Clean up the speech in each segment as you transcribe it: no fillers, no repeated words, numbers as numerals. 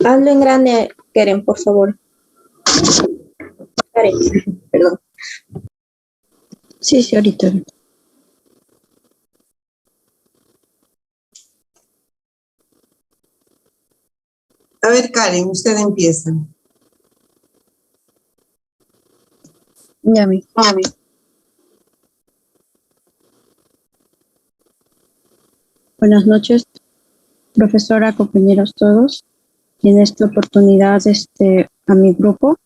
Hazlo en grande, Keren, por favor. Karen, perdón. Sí, ahorita. A ver, Karen, usted empieza. Ya vi. Buenas noches, profesora, compañeros todos. En esta oportunidad, a mi grupo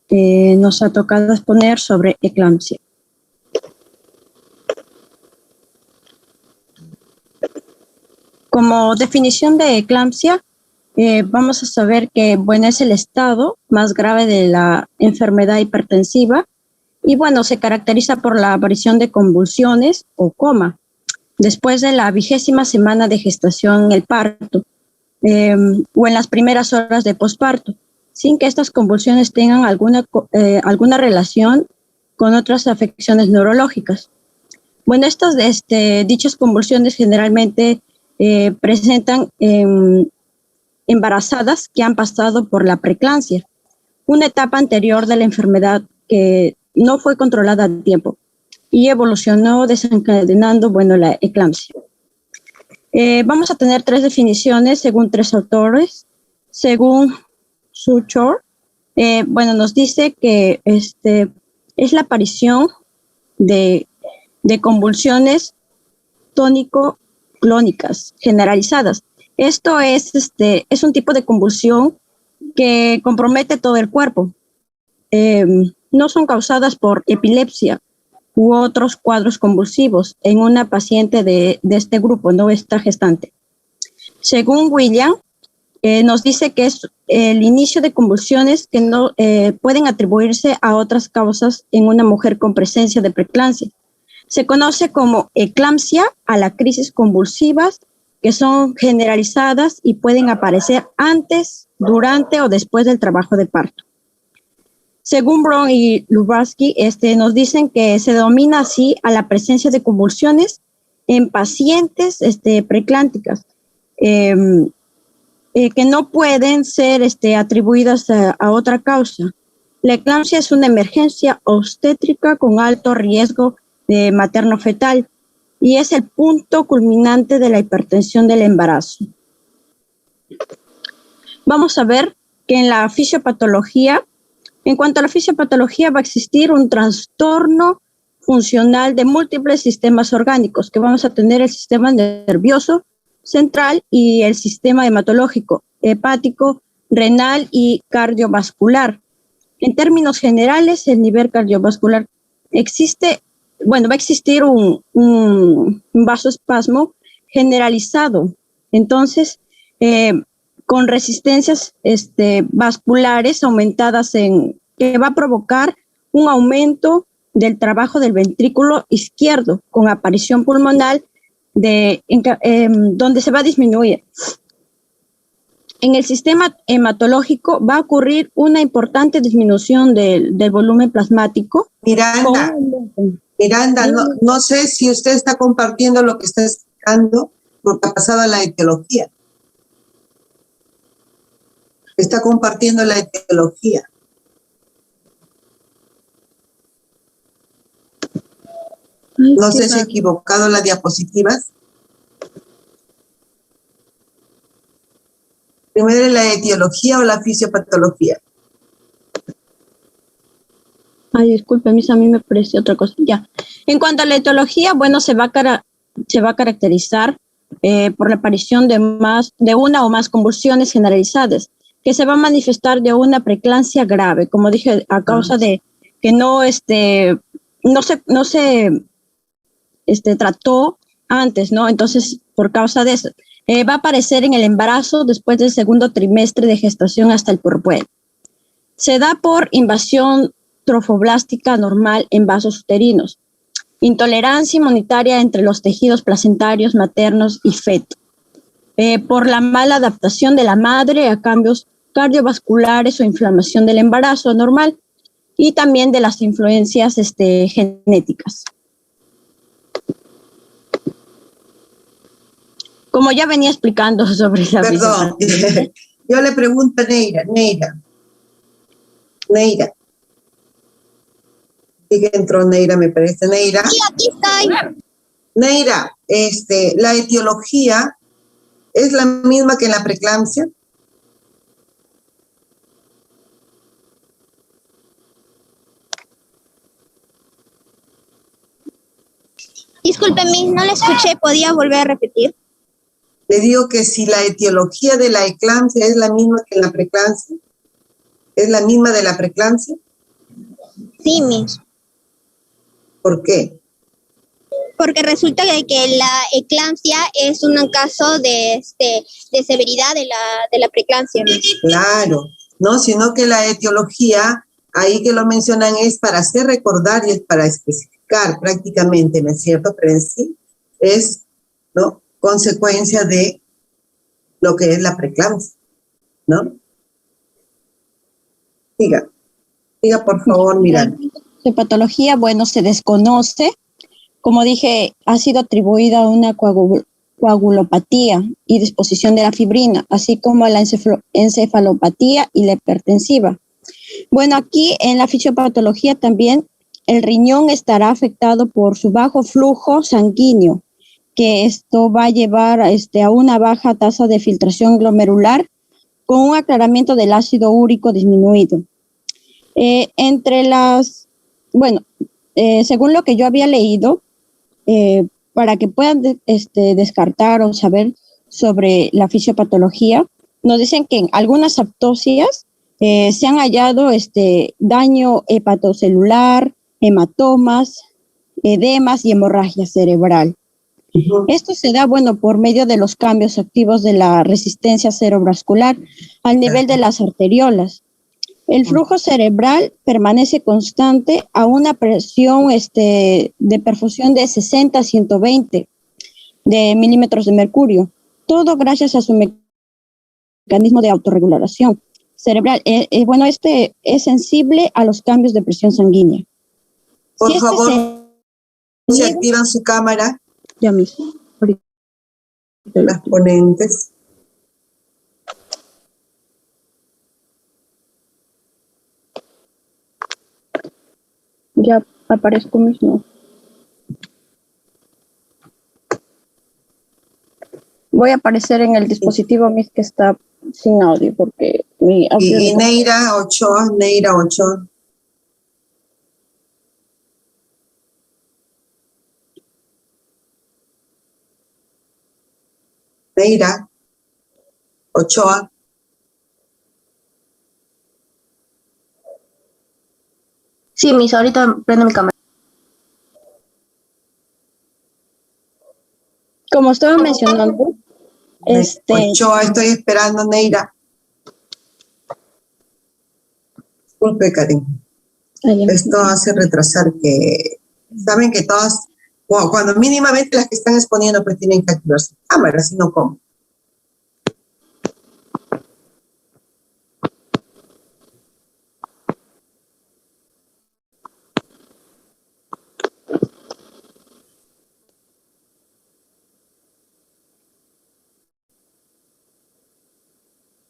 nos ha tocado exponer sobre eclampsia. Como definición de eclampsia, vamos a saber que, bueno, es el estado más grave de la enfermedad hipertensiva y, bueno, se caracteriza por la aparición de convulsiones o coma después de la 20ª semana de gestación en el parto o en las primeras horas de posparto, sin que estas convulsiones tengan alguna relación con otras afecciones neurológicas. Bueno, dichas convulsiones generalmente presentan embarazadas que han pasado por la preeclampsia, una etapa anterior de la enfermedad que no fue controlada a tiempo y evolucionó desencadenando, bueno, la eclampsia. Vamos a tener 3 definiciones según 3 autores. Según Suchor, bueno, nos dice que es la aparición de convulsiones tónico-clónicas generalizadas. Esto es un tipo de convulsión que compromete todo el cuerpo. No son causadas por epilepsia u otros cuadros convulsivos en una paciente de este grupo, no esta gestante. Según William, nos dice que es el inicio de convulsiones que no pueden atribuirse a otras causas en una mujer con presencia de preeclampsia. Se conoce como eclampsia a las crisis convulsivas que son generalizadas y pueden aparecer antes, durante o después del trabajo de parto. Según Brown y Lubarsky, nos dicen que se denomina así a la presencia de convulsiones en pacientes preeclámpticas que no pueden ser atribuidas a otra causa. La eclampsia es una emergencia obstétrica con alto riesgo de materno-fetal y es el punto culminante de la hipertensión del embarazo. Vamos a ver que en la fisiopatología, en cuanto a la fisiopatología, va a existir un trastorno funcional de múltiples sistemas orgánicos, que vamos a tener el sistema nervioso central y el sistema hematológico, hepático, renal y cardiovascular. En términos generales, el nivel cardiovascular va a existir un vasoespasmo generalizado. Entonces, con resistencias vasculares aumentadas que va a provocar un aumento del trabajo del ventrículo izquierdo con aparición pulmonar donde se va a disminuir. En el sistema hematológico va a ocurrir una importante disminución del volumen plasmático. Miranda, no sé si usted está compartiendo lo que está explicando porque ha pasado a la etiología. Está compartiendo la etiología. No sé si he equivocado las diapositivas. Primero la etiología o la fisiopatología. Ay, disculpe, a mí me parece otra cosa. Ya. En cuanto a la etiología, bueno, se va a caracterizar por la aparición de una o más convulsiones generalizadas, que se va a manifestar de una preeclampsia grave, como dije, a causa de que no se trató antes, ¿no? Entonces, por causa de eso, va a aparecer en el embarazo después del segundo trimestre de gestación hasta el puerperio. Se da por invasión trofoblástica normal en vasos uterinos, intolerancia inmunitaria entre los tejidos placentarios, maternos y feto, por la mala adaptación de la madre a cambios cardiovasculares o inflamación del embarazo normal y también de las influencias genéticas. Como ya venía explicando sobre la Perdón, Yo le pregunto a Neira. Sí que entró Neira, me parece. Neira. Sí, aquí estoy. Neira, la etiología es la misma que en la preeclampsia. Discúlpeme, no la escuché. ¿Podía volver a repetir? Le digo que si la etiología de la eclampsia es la misma que en la preeclampsia, es la misma de la preeclampsia. Sí, Miss. ¿Por qué? Porque resulta de que la eclampsia es un caso de severidad de la preeclampsia, Miss. Claro, no, sino que la etiología, ahí que lo mencionan, es para hacer recordar y es para especificar prácticamente, ¿no es cierto? Pero en sí es, ¿no?, consecuencia de lo que es la preeclampsia, ¿no? Diga por favor, Miranda. De patología, bueno, se desconoce. Como dije, ha sido atribuida a una coagulopatía y disposición de la fibrina, así como a la encefalopatía y la hipertensiva. Bueno, aquí en la fisiopatología también el riñón estará afectado por su bajo flujo sanguíneo, que esto va a llevar a una baja tasa de filtración glomerular con un aclaramiento del ácido úrico disminuido. Según lo que yo había leído, para que puedan descartar o saber sobre la fisiopatología, nos dicen que en algunas autopsias se han hallado daño hepatocelular, hematomas, edemas y hemorragia cerebral. Esto se da, bueno, por medio de los cambios activos de la resistencia cerebrovascular al nivel de las arteriolas. El flujo cerebral permanece constante a una presión de perfusión de 60 a 120 de milímetros de mercurio, todo gracias a su mecanismo de autorregulación cerebral. Es sensible a los cambios de presión sanguínea. Por favor, si activan su cámara. Ya mismo. Las ponentes. Ya aparezco mismo. Voy a aparecer en el dispositivo MIS que está sin audio porque mi audio. Y Neira Ochoa. Neira Ochoa. Sí, Miss, ahorita prendo mi cámara. Como estaba mencionando, Ochoa, estoy esperando, Neira. Disculpe, Karen. Esto hace retrasar que... Saben que todas, cuando mínimamente las que están exponiendo, pues tienen que activar su cámara, si no, ¿cómo?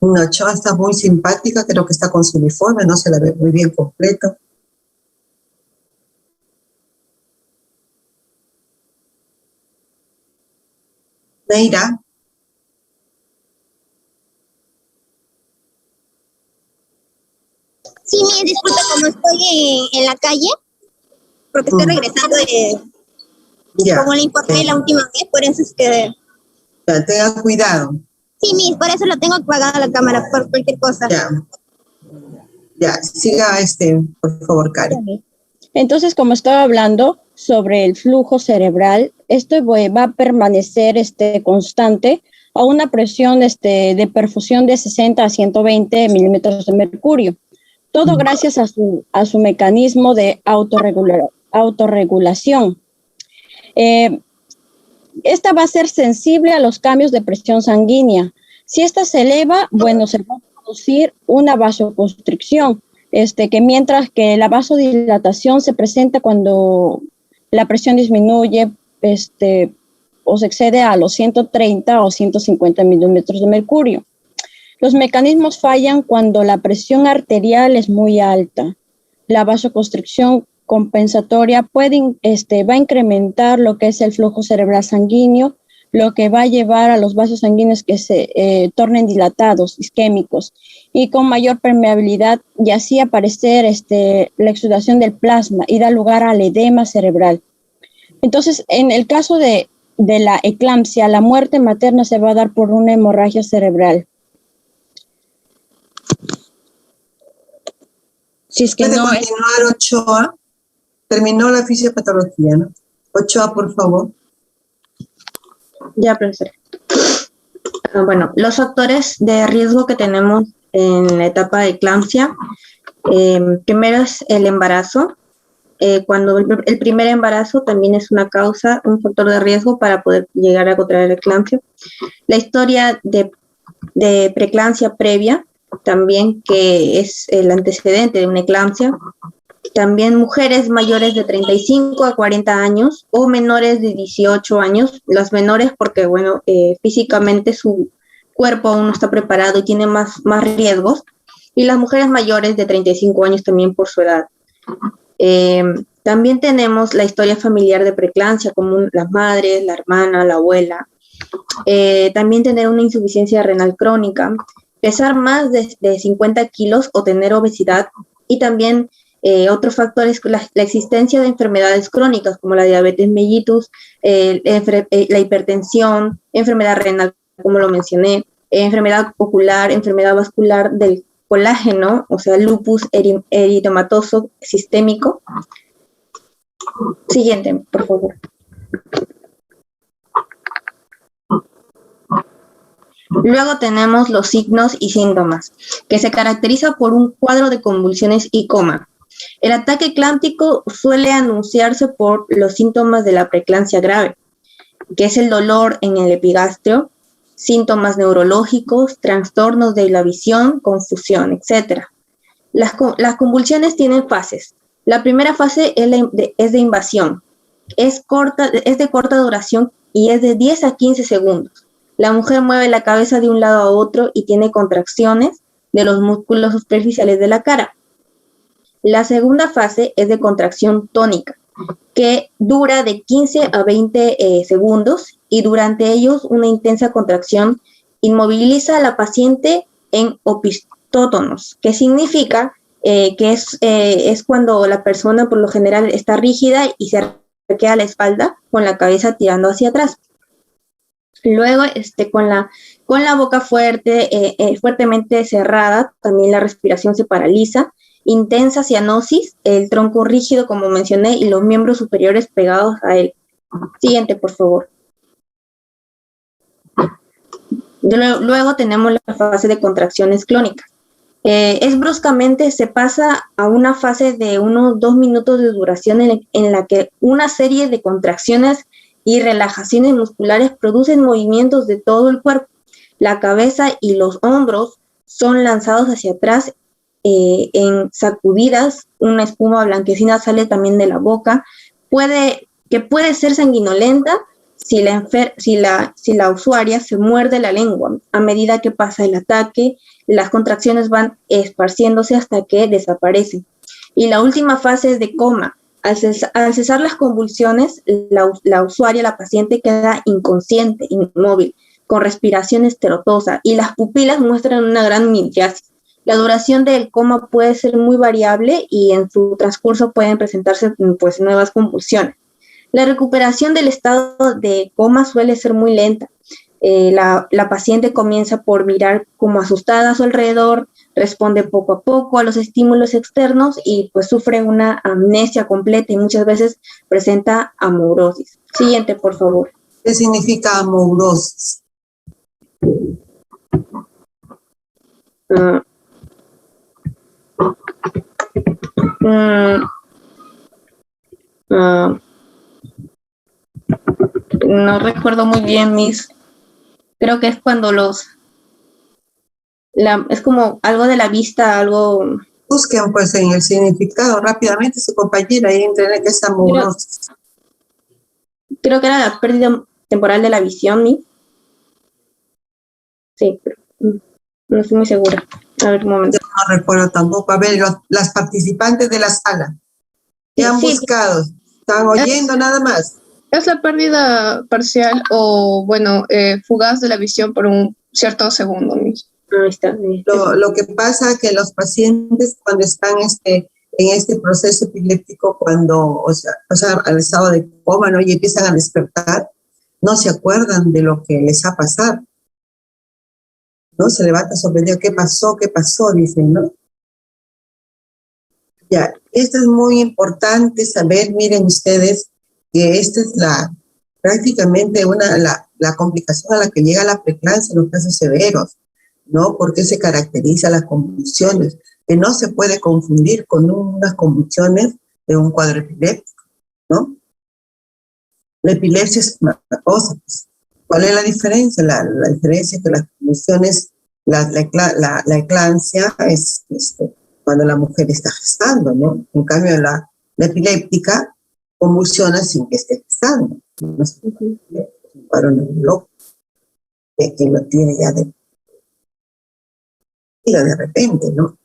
Ochoa está muy simpática, creo que está con su uniforme, no se la ve muy bien completo. Neira. Sí, Miss, disculpe, como estoy en la calle, porque estoy regresando como le informé la última vez, por eso es que... Ya, tenga cuidado. Sí, Miss, por eso lo tengo apagada la cámara, por cualquier cosa. Ya, siga por favor, Karen. Entonces, como estaba hablando sobre el flujo cerebral, esto va a permanecer constante a una presión de perfusión de 60 a 120 milímetros de mercurio. Todo gracias a su mecanismo de autorregulación. Esta va a ser sensible a los cambios de presión sanguínea. Si esta se eleva, bueno, se va a producir una vasoconstricción, que mientras que la vasodilatación se presenta cuando la presión disminuye o se excede a los 130 o 150 milímetros de mercurio. Los mecanismos fallan cuando la presión arterial es muy alta. La vasoconstricción compensatoria va a incrementar lo que es el flujo cerebral sanguíneo, lo que va a llevar a los vasos sanguíneos que se tornen dilatados, isquémicos, y con mayor permeabilidad, y así aparecer la exudación del plasma y da lugar al edema cerebral. Entonces, en el caso de la eclampsia, la muerte materna se va a dar por una hemorragia cerebral. Si es que ¿Puede no continuar, Ochoa? Terminó la fisiopatología, ¿no? Ochoa, por favor. Ya, profesor. Bueno, los factores de riesgo que tenemos en la etapa de eclampsia, primero es el embarazo. Cuando el primer embarazo también es una causa, un factor de riesgo para poder llegar a contraer la eclampsia. La historia de preeclampsia previa, también que es el antecedente de una eclampsia. También mujeres mayores de 35 a 40 años o menores de 18 años, las menores porque, bueno, físicamente su cuerpo aún no está preparado y tiene más riesgos, y las mujeres mayores de 35 años también por su edad. También tenemos la historia familiar de preeclampsia, como las madres, la hermana, la abuela. También tener una insuficiencia renal crónica, pesar más de 50 kilos o tener obesidad, y también otro factor es la existencia de enfermedades crónicas como la diabetes mellitus, la hipertensión, enfermedad renal, como lo mencioné, enfermedad ocular, enfermedad vascular del colágeno, o sea, lupus eritematoso sistémico. Siguiente, por favor. Luego tenemos los signos y síntomas, que se caracteriza por un cuadro de convulsiones y coma. El ataque eclámptico suele anunciarse por los síntomas de la preeclampsia grave, que es el dolor en el epigastrio, síntomas neurológicos, trastornos de la visión, confusión, etc. Las convulsiones tienen fases. La primera fase es de invasión. Es de corta duración y es de 10 a 15 segundos. La mujer mueve la cabeza de un lado a otro y tiene contracciones de los músculos superficiales de la cara. La segunda fase es de contracción tónica, que dura de 15 a 20 segundos, y durante ellos una intensa contracción inmoviliza a la paciente en opistótonos, que significa que es cuando la persona por lo general está rígida y se arquea la espalda con la cabeza tirando hacia atrás. Luego, con la boca fuertemente cerrada, también la respiración se paraliza, intensa cianosis, el tronco rígido, como mencioné, y los miembros superiores pegados a él. Siguiente, por favor. Luego tenemos la fase de contracciones clónicas. Bruscamente se pasa a una fase de unos 2 minutos de duración en la que una serie de contracciones y relajaciones musculares producen movimientos de todo el cuerpo. La cabeza y los hombros son lanzados hacia atrás en sacudidas, una espuma blanquecina sale también de la boca, que puede ser sanguinolenta si la usuaria se muerde la lengua. A medida que pasa el ataque, las contracciones van esparciéndose hasta que desaparecen. Y la última fase es de coma. Al cesar las convulsiones, la usuaria, la paciente, queda inconsciente, inmóvil, con respiración esterotosa, y las pupilas muestran una gran midriasis. La duración del coma puede ser muy variable y en su transcurso pueden presentarse pues nuevas convulsiones. La recuperación del estado de coma suele ser muy lenta. La paciente comienza por mirar como asustada a su alrededor, responde poco a poco a los estímulos externos y pues sufre una amnesia completa y muchas veces presenta amaurosis. Siguiente, por favor. ¿Qué significa amaurosis? No recuerdo muy bien, creo que es cuando es como algo de la vista, algo... Busquen pues en el significado rápidamente, su compañera, ahí en internet, que es amaurosis. Creo que era la pérdida temporal de la visión, Miss. Sí. No estoy muy segura. A ver, un momento. Yo no recuerdo tampoco. A ver, las participantes de la sala, ¿qué han buscado? ¿Están oyendo nada más? Es la pérdida parcial o, bueno, fugaz de la visión por un cierto segundo mismo. Ahí está. Lo que pasa es que los pacientes cuando están en este proceso epiléptico, cuando pasan al estado de coma, ¿no? Y empiezan a despertar, no se acuerdan de lo que les ha pasado, ¿no? Se levanta sorprendido, ¿qué pasó? Dicen, ¿no? Ya, esto es muy importante saber, miren ustedes, que esta es prácticamente la complicación a la que llega la preeclampsia en los casos severos, ¿no? Porque se caracteriza las convulsiones, que no se puede confundir con unas convulsiones de un cuadro epiléptico, ¿no? La epilepsia es una cosa, pues. ¿Cuál es la diferencia? La diferencia es que las convulsiones, la eclampsia es cuando la mujer está gestando, ¿no? En cambio, la epiléptica convulsiona sin que esté gestando. No es un varón loco que lo tiene ya de repente, ¿no?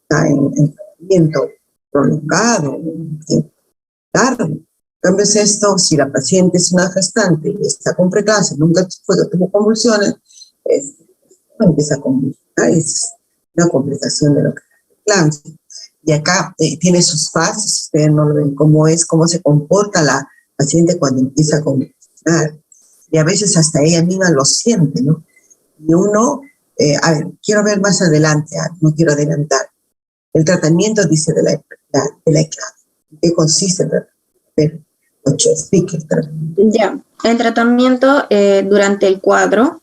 Está en tratamiento prolongado, largo. En cambio es esto, si la paciente es una gestante y está con preeclampsia, nunca tuvo convulsiones, empieza a convulsionar, es una complicación de lo que es la preeclampsia. Y acá tiene sus fases, ustedes no lo ven, cómo se comporta la paciente cuando empieza a convulsionar. Y a veces hasta ella misma lo siente, ¿no? Y uno, a ver, quiero ver más adelante, no quiero adelantar. El tratamiento, dice, de la eclampsia. ¿En qué consiste el tratamiento? Explique el tratamiento. Ya, el tratamiento durante el cuadro,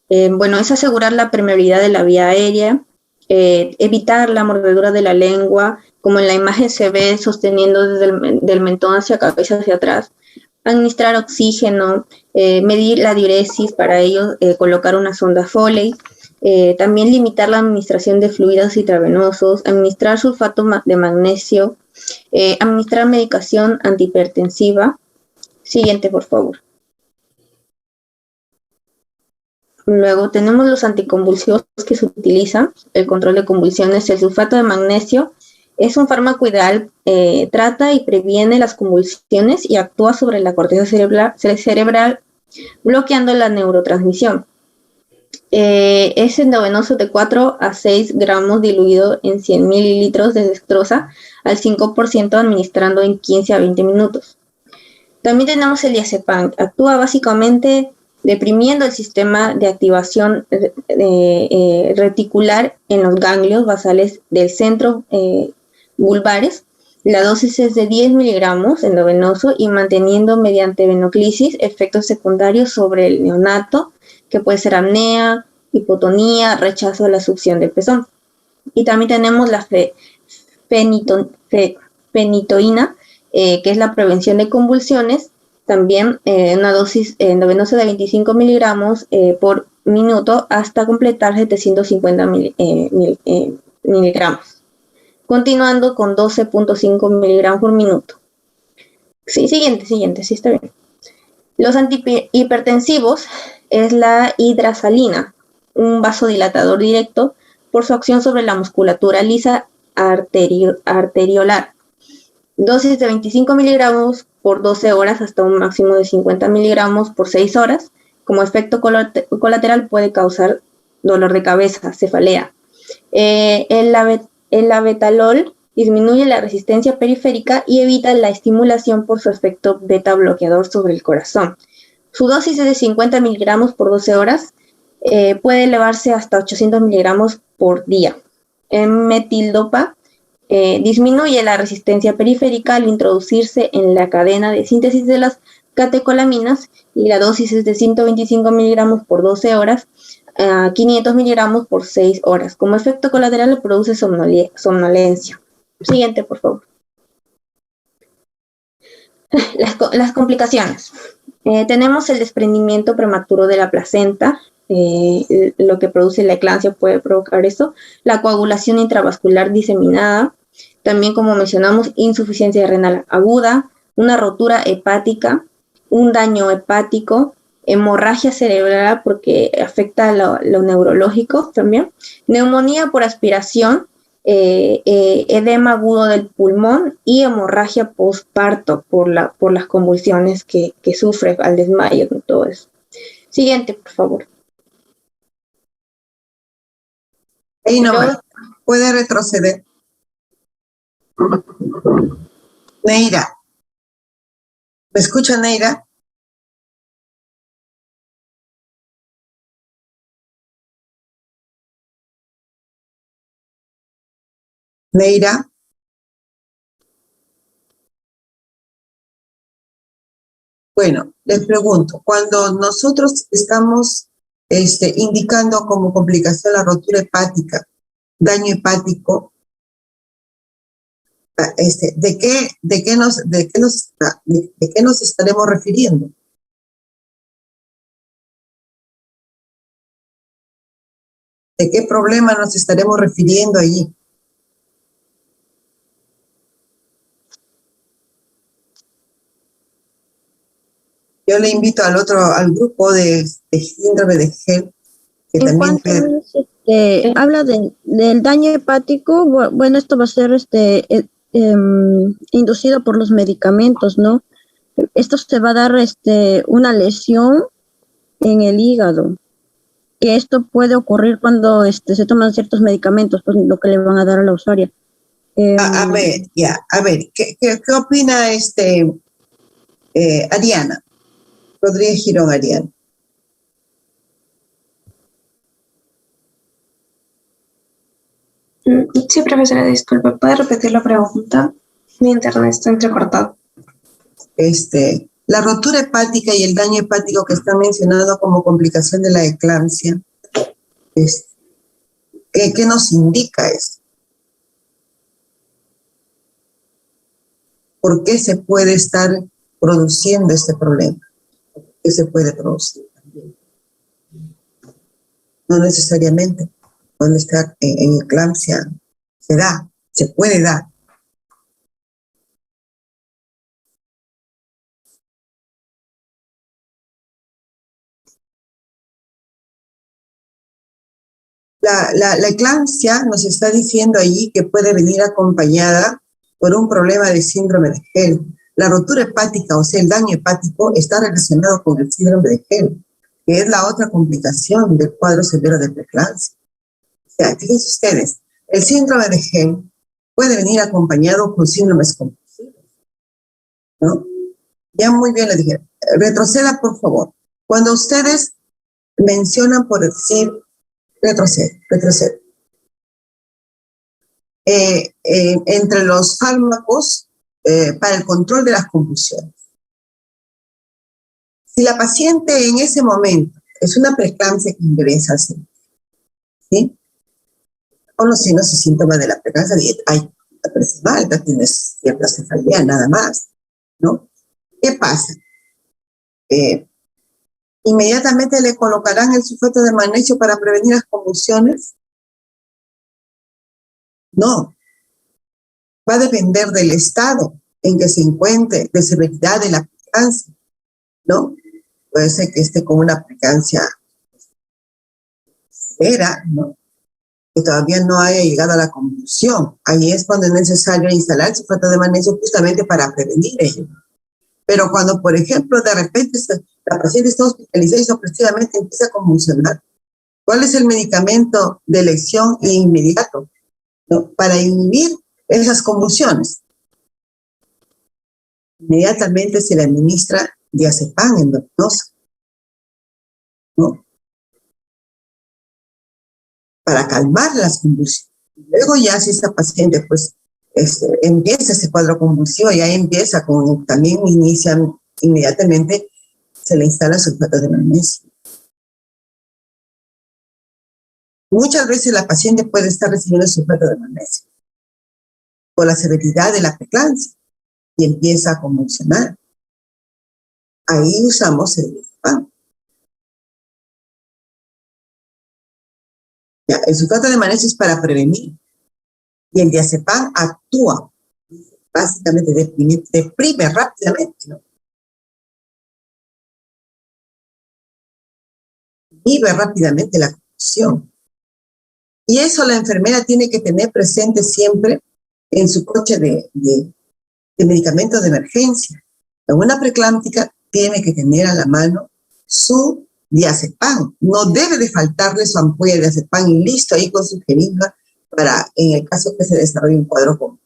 es asegurar la permeabilidad de la vía aérea, evitar la mordedura de la lengua, como en la imagen se ve sosteniendo desde del mentón hacia cabeza hacia atrás, administrar oxígeno, medir la diuresis, para ello colocar una sonda Foley, también limitar la administración de fluidos intravenosos, administrar sulfato de magnesio, administrar medicación antihipertensiva. Siguiente, por favor. Luego tenemos los anticonvulsivos que se utilizan, el control de convulsiones. El sulfato de magnesio es un fármaco ideal, trata y previene las convulsiones y actúa sobre la corteza cerebral bloqueando la neurotransmisión. Es endovenoso de 4 a 6 gramos diluido en 100 mililitros de dextrosa al 5% administrando en 15 a 20 minutos. También tenemos el diazepam, actúa básicamente deprimiendo el sistema de activación reticular en los ganglios basales del centro vulvares. La dosis es de 10 miligramos endovenoso y manteniendo mediante venoclisis efectos secundarios sobre el neonato, que puede ser apnea, hipotonía, rechazo a la succión del pezón. Y también tenemos la fenitoína, que es la prevención de convulsiones, también una dosis endovenosa de 25 miligramos por minuto hasta completar 750 miligramos, continuando con 12.5 miligramos por minuto. Sí, siguiente, sí está bien. Los antihipertensivos es la hidrasalina, un vasodilatador directo por su acción sobre la musculatura lisa arteriolar. Dosis de 25 miligramos por 12 horas hasta un máximo de 50 miligramos por 6 horas. Como efecto colateral puede causar dolor de cabeza, cefalea. El labetalol disminuye la resistencia periférica y evita la estimulación por su efecto beta bloqueador sobre el corazón. Su dosis es de 50 miligramos por 12 horas. Puede elevarse hasta 800 miligramos por día. Metildopa disminuye la resistencia periférica al introducirse en la cadena de síntesis de las catecolaminas y la dosis es de 125 miligramos por 12 horas a 500 miligramos por 6 horas. Como efecto colateral produce somnolencia. Siguiente, por favor. Las complicaciones. Tenemos el desprendimiento prematuro de la placenta, lo que produce la eclampsia puede provocar eso, la coagulación intravascular diseminada, también, como mencionamos, insuficiencia renal aguda, una rotura hepática, un daño hepático, hemorragia cerebral porque afecta lo neurológico también, neumonía por aspiración, edema agudo del pulmón y hemorragia postparto por las convulsiones que sufre al desmayo, ¿no? Todo eso. Siguiente, por favor. Ahí nomás, puede retroceder. Neira. ¿Me escucha, Neira? Neira. Bueno, les pregunto, cuando nosotros estamos indicando como complicación la rotura hepática, daño hepático, ¿de qué nos estaremos refiriendo? ¿De qué problema nos estaremos refiriendo allí? Yo le invito al grupo de síndrome de Gel, que en también cuanto habla del daño hepático, bueno, esto va a ser inducido por los medicamentos, ¿no? Esto se va a dar una lesión en el hígado, que esto puede ocurrir cuando se toman ciertos medicamentos, pues lo que le van a dar a la usuaria. A ver, ¿qué opina Ariana? Rodríguez Girón, Ariana. Sí, profesora, disculpe, ¿puede repetir la pregunta? Mi internet está entrecortado. La rotura hepática y el daño hepático que está mencionado como complicación de la eclampsia, ¿qué nos indica esto? ¿Por qué se puede estar produciendo este problema? ¿Por qué se puede producir también? No necesariamente cuando está en eclampsia se puede dar. La eclampsia nos está diciendo allí que puede venir acompañada por un problema de síndrome de Gel. La rotura hepática, o sea, el daño hepático, está relacionado con el síndrome de Gel, que es la otra complicación del cuadro severo de preeclampsia. O sea, fíjense ustedes, el síndrome de Gel puede venir acompañado con síndromes compulsivos, ¿no? Ya muy bien le dije, retroceda, por favor. Cuando ustedes mencionan, por decir, retrocede. Entre los fármacos para el control de las convulsiones. Si la paciente en ese momento es una preeclampsia que ingresa, ¿sí? O los signos y síntomas de la preeclampsia, hay la presión alta, tienes cierta cefalea, nada más, ¿no? ¿Qué pasa? Inmediatamente le colocarán el sulfato de magnesio para prevenir las convulsiones. No, va a depender del estado en que se encuentre, de severidad de la preeclampsia, ¿no? Puede ser que esté con una preeclampsia severa, ¿no? Que todavía no haya llegado a la convulsión. Ahí es cuando es necesario instalar el sulfato de magnesio justamente para prevenir ello. Pero cuando, por ejemplo, de repente la paciente está hospitalizada y sorpresivamente empieza a convulsionar, ¿cuál es el medicamento de elección inmediato, ¿no? Para inhibir esas convulsiones? Inmediatamente se le administra diazepam endovenosa, ¿no? Para calmar las convulsiones. Luego ya si esa paciente pues empieza ese cuadro convulsivo, ya empieza también inicia inmediatamente, se le instala sulfato de magnesio. Muchas veces la paciente puede estar recibiendo sulfato de magnesio por la severidad de la preeclampsia y empieza a convulsionar. Ahí usamos el diazepam. Ya, el sulfato de magnesio es para prevenir y el diazepam actúa, básicamente deprime rápidamente, ¿no? inhibe rápidamente la convulsión. Y eso la enfermera tiene que tener presente siempre en su coche de medicamentos de emergencia. En una preclámptica tiene que tener a la mano su diazepam. No debe de faltarle su ampolla de diazepam y listo ahí con su jeringa para, en el caso que se desarrolle un cuadro común.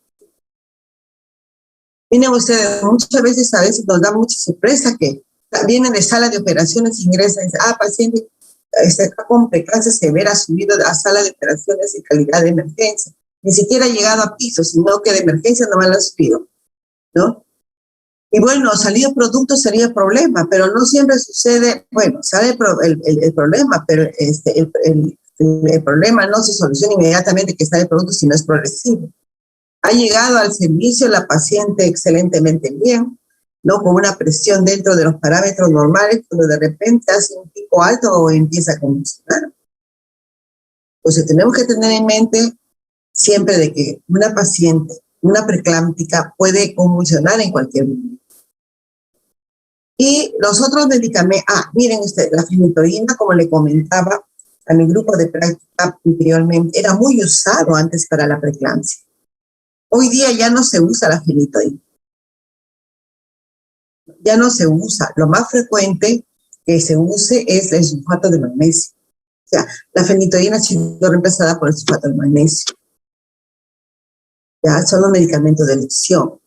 Miren ustedes, muchas veces a veces nos da mucha sorpresa que vienen de sala de operaciones, ingresan y dicen, paciente está con preeclampsia severa, subido a sala de operaciones en calidad de emergencia. Ni siquiera ha llegado a piso, sino que de emergencia no me lo han subido, ¿no? Y bueno, salir producto sería problema, pero no siempre sucede, bueno, sale el problema, pero el problema no se soluciona inmediatamente que sale el producto, sino es progresivo. Ha llegado al servicio la paciente excelentemente bien, ¿no? Con una presión dentro de los parámetros normales, cuando de repente hace un pico alto o empieza a convulsionar. Pues tenemos que tener en mente siempre de que una paciente, una preclámptica, puede convulsionar en cualquier momento. Y los otros medicamentos, miren ustedes, la fenitoína, como le comentaba a mi grupo de práctica anteriormente, era muy usado antes para la preeclampsia. Hoy día ya no se usa la fenitoína. Ya no se usa. Lo más frecuente que se use es el sulfato de magnesio. O sea, la fenitoína ha sido reemplazada por el sulfato de magnesio. Ya son los medicamentos de elección.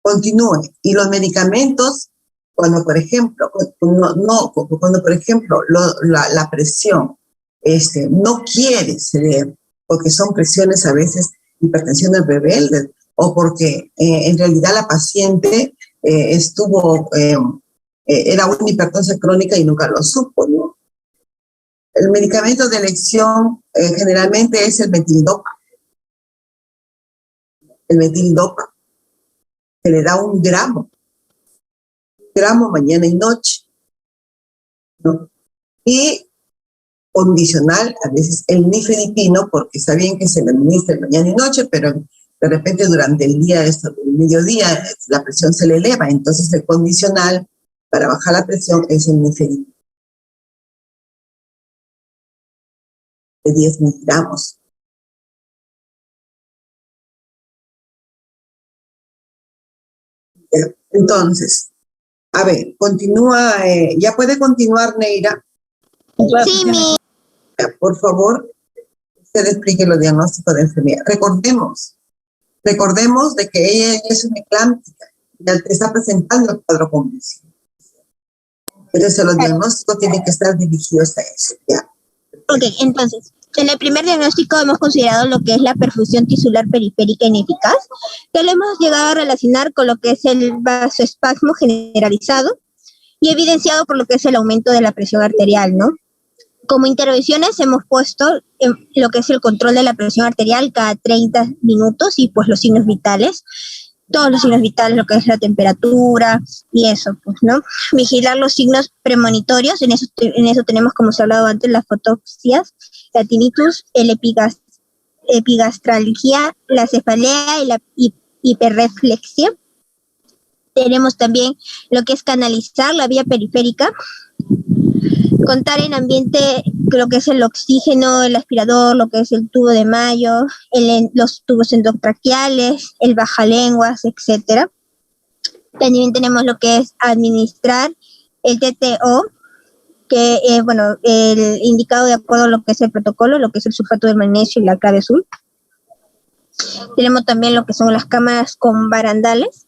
Continúe. Y los medicamentos, cuando por ejemplo, la presión no quiere ceder, porque son presiones a veces hipertensiones rebeldes, o porque en realidad la paciente era una hipertensión crónica y nunca lo supo, ¿no? El medicamento de elección generalmente es el metildopa. El metildopa se le da 1 gramo mañana y noche, ¿no? Y condicional, a veces el nifedipino, porque está bien que se le administre mañana y noche, pero de repente durante el día, el mediodía, la presión se le eleva, entonces el condicional para bajar la presión es el nifedipino de 10 miligramos. Entonces, a ver, continúa, ya puede continuar, Neira. Sí, Por favor, usted explique los diagnósticos de enfermedad. Recordemos de que ella es una eclámptica, ya te está presentando el cuadro convulsivo. Entonces los diagnósticos tienen que estar dirigidos a eso. Ya. Ok, entonces, en el primer diagnóstico hemos considerado lo que es la perfusión tisular periférica ineficaz, que lo hemos llegado a relacionar con lo que es el vasoespasmo generalizado y evidenciado por lo que es el aumento de la presión arterial, ¿no? Como intervenciones hemos puesto lo que es el control de la presión arterial cada 30 minutos y pues los signos vitales, todos los signos vitales, lo que es la temperatura y eso, pues, ¿no? Vigilar los signos premonitorios, en eso tenemos, como se ha hablado antes, las fotoxias, la tinnitus, el epigastralgia, la cefalea y la hiperreflexia. Tenemos también lo que es canalizar la vía periférica, contar en ambiente lo que es el oxígeno, el aspirador, lo que es el tubo de Mayo, los tubos endotraqueales, el bajalenguas, etcétera. También tenemos lo que es administrar el TTO, que el indicado de acuerdo a lo que es el protocolo, lo que es el sulfato de magnesio y la clave azul. Tenemos también lo que son las cámaras con barandales,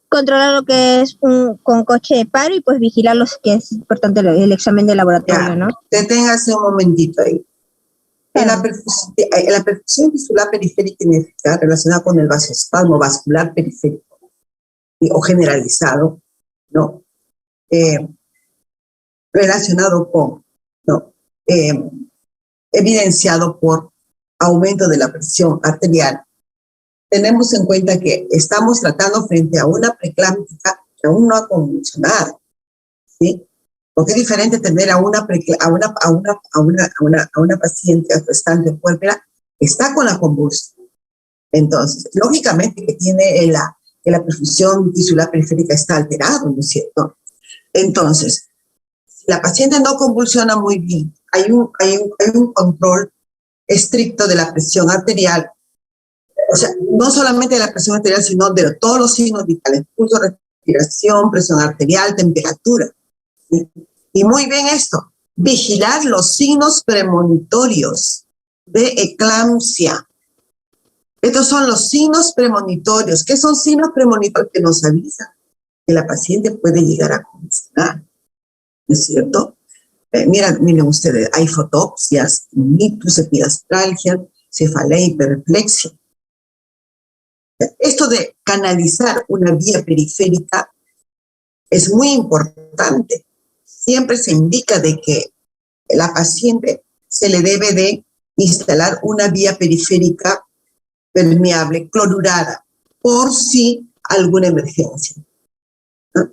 controlar lo que es con coche de paro y pues vigilar los que es importante el examen de laboratorio, ¿no? Deténgase un momentito ahí. Claro. La perfusión tisular periférica ineficaz relacionada con el vasoespasmo vascular periférico o generalizado, ¿no? Relacionado con, ¿no? Evidenciado por aumento de la presión arterial. Tenemos en cuenta que estamos tratando frente a una preclámptica que aún no ha convulsionado, ¿sí? Porque es diferente tener a una paciente gestante puérpera que está con la convulsión. Entonces, lógicamente que tiene que la perfusión tisular periférica está alterada, ¿no es cierto? Entonces, si La paciente no convulsiona muy bien. Hay un control estricto de la presión arterial. O sea, no solamente de la presión arterial, sino de todos los signos vitales: pulso, respiración, presión arterial, temperatura. ¿Sí? Y muy bien esto, vigilar los signos premonitorios de eclampsia. Estos son los signos premonitorios. ¿Qué son signos premonitorios? Que nos avisan que la paciente puede llegar a convulsionar, ¿no es cierto? Miren ustedes, hay fotopsias, tinnitus, epigastralgia, cefalea, hiperreflexia. Esto de canalizar una vía periférica es muy importante. Siempre se indica de que la paciente se le debe de instalar una vía periférica permeable, clorurada, por si alguna emergencia, ¿no?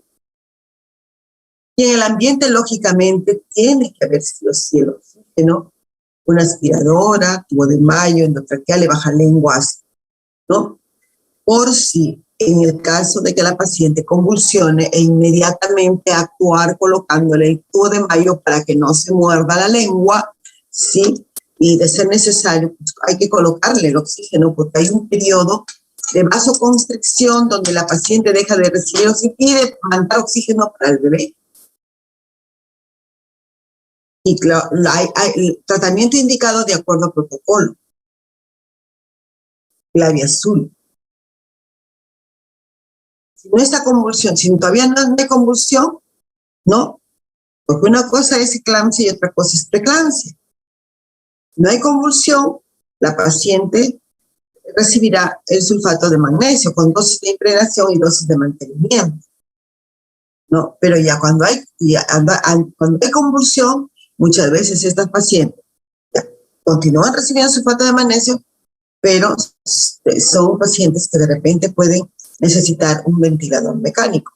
Y en el ambiente, lógicamente, tiene que haber sí el oxígeno, una aspiradora, tubo de mayo, endotraqueal y baja lenguas, ¿no? Por si en el caso de que la paciente convulsione, e inmediatamente actuar colocándole el tubo de mayo para que no se muerda la lengua, ¿sí? Y de ser necesario, pues hay que colocarle el oxígeno, porque hay un periodo de vasoconstricción donde la paciente deja de recibir oxígeno y de mandar oxígeno para el bebé. Y hay tratamiento indicado de acuerdo a protocolo. Clave azul. Si no está convulsión, si todavía no hay convulsión, no. Porque una cosa es eclampsia y otra cosa es preeclampsia. No hay convulsión, la paciente recibirá el sulfato de magnesio con dosis de impregnación y dosis de mantenimiento, ¿no? Pero ya cuando hay convulsión, muchas veces estas pacientes ya continúan recibiendo sulfato de magnesio, pero son pacientes que de repente pueden necesitar un ventilador mecánico.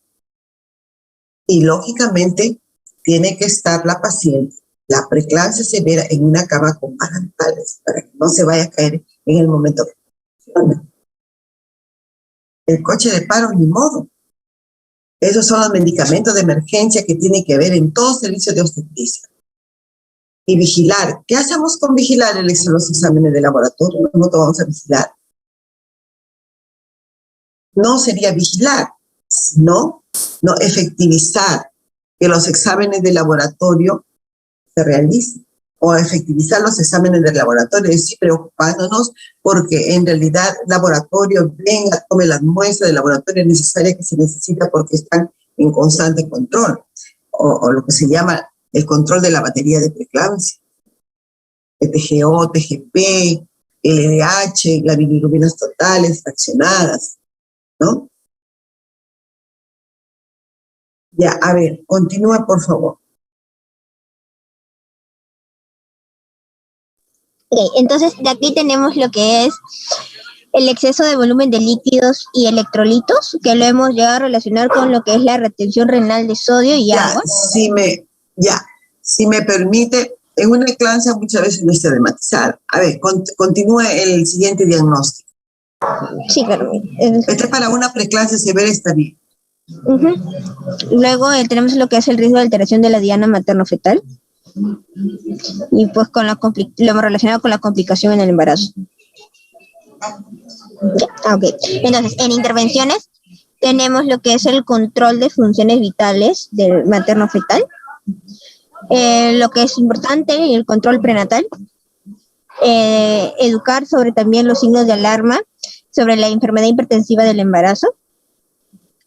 Y lógicamente tiene que estar la paciente, la preeclampsia severa, en una cama con parantales para que no se vaya a caer en el momento que funciona. El coche de paro, ni modo. Esos son los medicamentos de emergencia que tienen que haber en todo servicio de obstetricia. Y vigilar. ¿Qué hacemos con vigilar los exámenes de laboratorio? No te vamos a vigilar. No sería vigilar, sino no efectivizar que los exámenes de laboratorio se realicen, o efectivizar los exámenes de laboratorio, es decir, preocupándonos porque en realidad laboratorio venga, tome las muestras de laboratorio necesarias que se necesita porque están en constante control, o lo que se llama el control de la batería de preeclampsia, el TGO, TGP, LDH, las bilirubinas totales, fraccionadas, ¿no? Ya, a ver, continúa, por favor. Ok, entonces de aquí tenemos lo que es el exceso de volumen de líquidos y electrolitos, que lo hemos llegado a relacionar con lo que es la retención renal de sodio y agua. Si me permite, en una eclampsia muchas veces no está dematizada. A ver, continúe el siguiente diagnóstico. Sí, claro. Este para una preeclampsia severa está bien. Luego tenemos lo que es el riesgo de alteración de la diana materno-fetal. Y pues lo hemos relacionado con la complicación en el embarazo. Okay. Entonces, en intervenciones tenemos lo que es el control de funciones vitales del materno-fetal, lo que es importante, el control prenatal, educar sobre también los signos de alarma sobre la enfermedad hipertensiva del embarazo,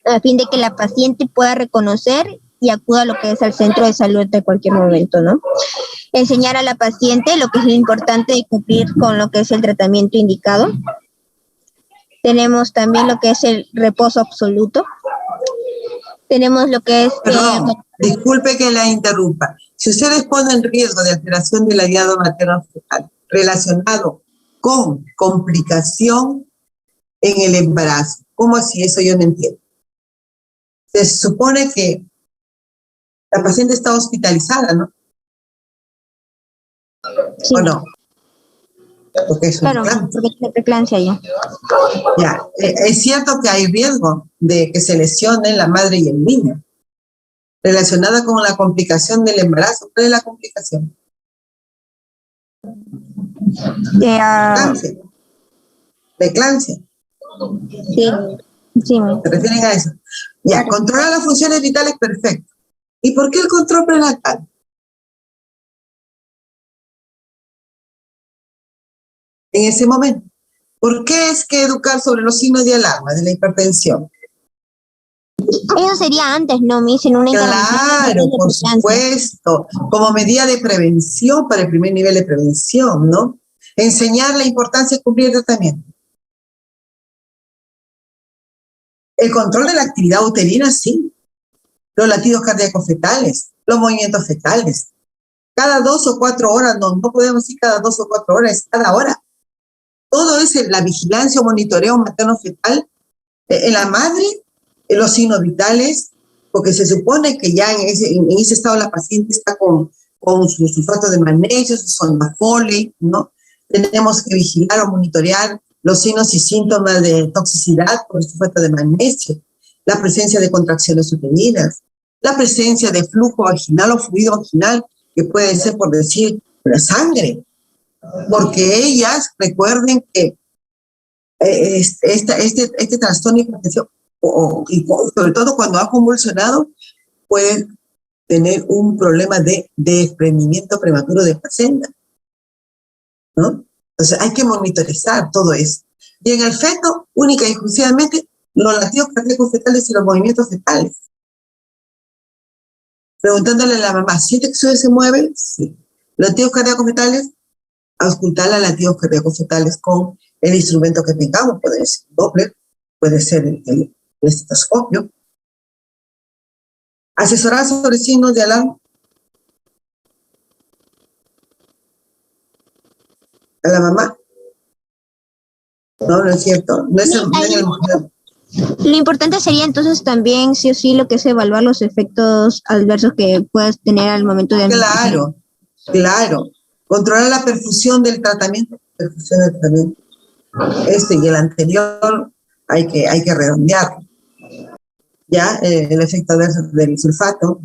a fin de que la paciente pueda reconocer y acuda a lo que es al centro de salud de cualquier momento, ¿no? Enseñar a la paciente lo que es lo importante de cumplir con lo que es el tratamiento indicado. Tenemos también lo que es el reposo absoluto. Tenemos lo que es... Perdón, disculpe que la interrumpa. Si ustedes ponen en riesgo de alteración del diado materno-fetal relacionado con complicación en el embarazo, ¿cómo así? Eso yo no entiendo. Se supone que la paciente está hospitalizada, ¿no? Sí. ¿O no? Porque es claro, porque tiene preeclampsia ya. Ya, es cierto que hay riesgo de que se lesionen la madre y el niño. relacionada con la complicación del embarazo. ¿Cuál es la complicación? Eclampsia. La eclampsia. Sí, sí. ¿Se refieren a eso? Ya, controlar las funciones vitales, perfecto. ¿Y por qué el control prenatal? En ese momento. ¿Por qué es que educar sobre los signos de alarma de la hipertensión? Eso sería antes, ¿no, Miss? En una intervención. Claro, por supuesto, como medida de prevención para el primer nivel de prevención, ¿no? Enseñar la importancia de cumplir el tratamiento. El control de la actividad uterina, sí. Los latidos cardíacos fetales, los movimientos fetales. Cada 2 o 4 horas, no podemos decir cada 2 o 4 horas, es cada hora. Todo es la vigilancia o monitoreo materno-fetal en la madre, en los signos vitales, porque se supone que ya en ese estado la paciente está con su sulfato de magnesio, su sondafole, ¿no? Tenemos que vigilar o monitorear los signos y síntomas de toxicidad por el sulfato de magnesio, la presencia de contracciones uterinas, la presencia de flujo vaginal o fluido vaginal, que puede ser, por decir, la sangre, porque ellas, recuerden que este trastorno de hipertensión, y sobre todo cuando ha convulsionado, puede tener un problema de desprendimiento prematuro de placenta, ¿no? Entonces hay que monitorizar todo eso. Y en el feto, única y exclusivamente, los latidos cardíacos fetales y los movimientos fetales. Preguntándole a la mamá, ¿siente que se mueve? Sí. Latidos cardíacos fetales, auscultar a latidos cardíacos fetales con el instrumento que tengamos, puede ser un Doppler, puede ser el estetoscopio. Asesorar sobre signos de alarma. A la mamá. No es cierto. No es Lo importante sería entonces también, sí o sí, lo que es evaluar los efectos adversos que puedas tener al momento de... Claro. Controlar la perfusión del tratamiento. Y el anterior hay que redondearlo. Ya, el efecto adverso del sulfato.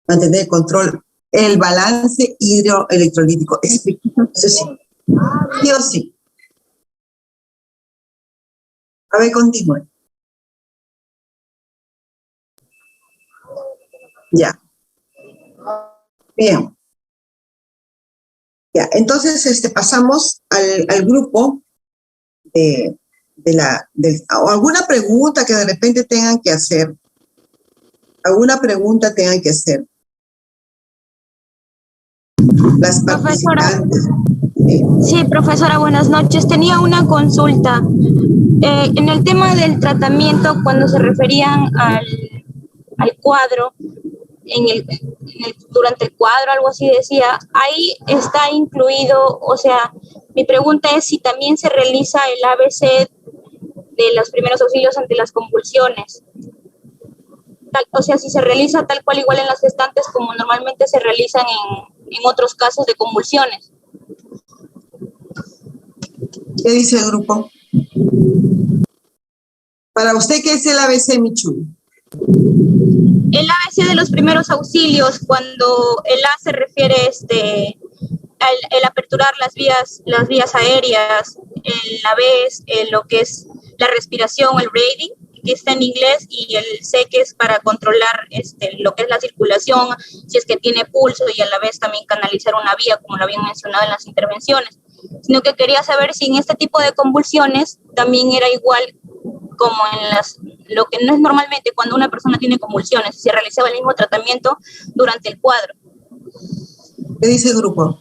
Mantener el control. El balance hidroelectrolítico. Eso sí. Sí o sí. A ver, continúe. Ya. Bien. Ya, entonces pasamos al grupo o alguna pregunta que de repente tengan que hacer. Alguna pregunta tengan que hacer. Las participantes. Sí, profesora, buenas noches. Tenía una consulta. En el tema del tratamiento, cuando se referían al cuadro, durante el cuadro, algo así decía, ahí está incluido, o sea, mi pregunta es si también se realiza el ABC de los primeros auxilios ante las convulsiones. O sea, si se realiza tal cual igual en las gestantes como normalmente se realizan en otros casos de convulsiones. ¿Qué dice el grupo? Para usted, ¿qué es el ABC, Michu? El ABC de los primeros auxilios, cuando el A se refiere el aperturar las vías aéreas, el AB es lo que es la respiración, el breathing, que está en inglés, y el C que es para controlar lo que es la circulación, si es que tiene pulso, y a la vez también canalizar una vía, como lo habían mencionado en las intervenciones. Sino que quería saber si en este tipo de convulsiones también era igual como en lo que no es normalmente cuando una persona tiene convulsiones, se realizaba el mismo tratamiento durante el cuadro. ¿Qué dice el grupo?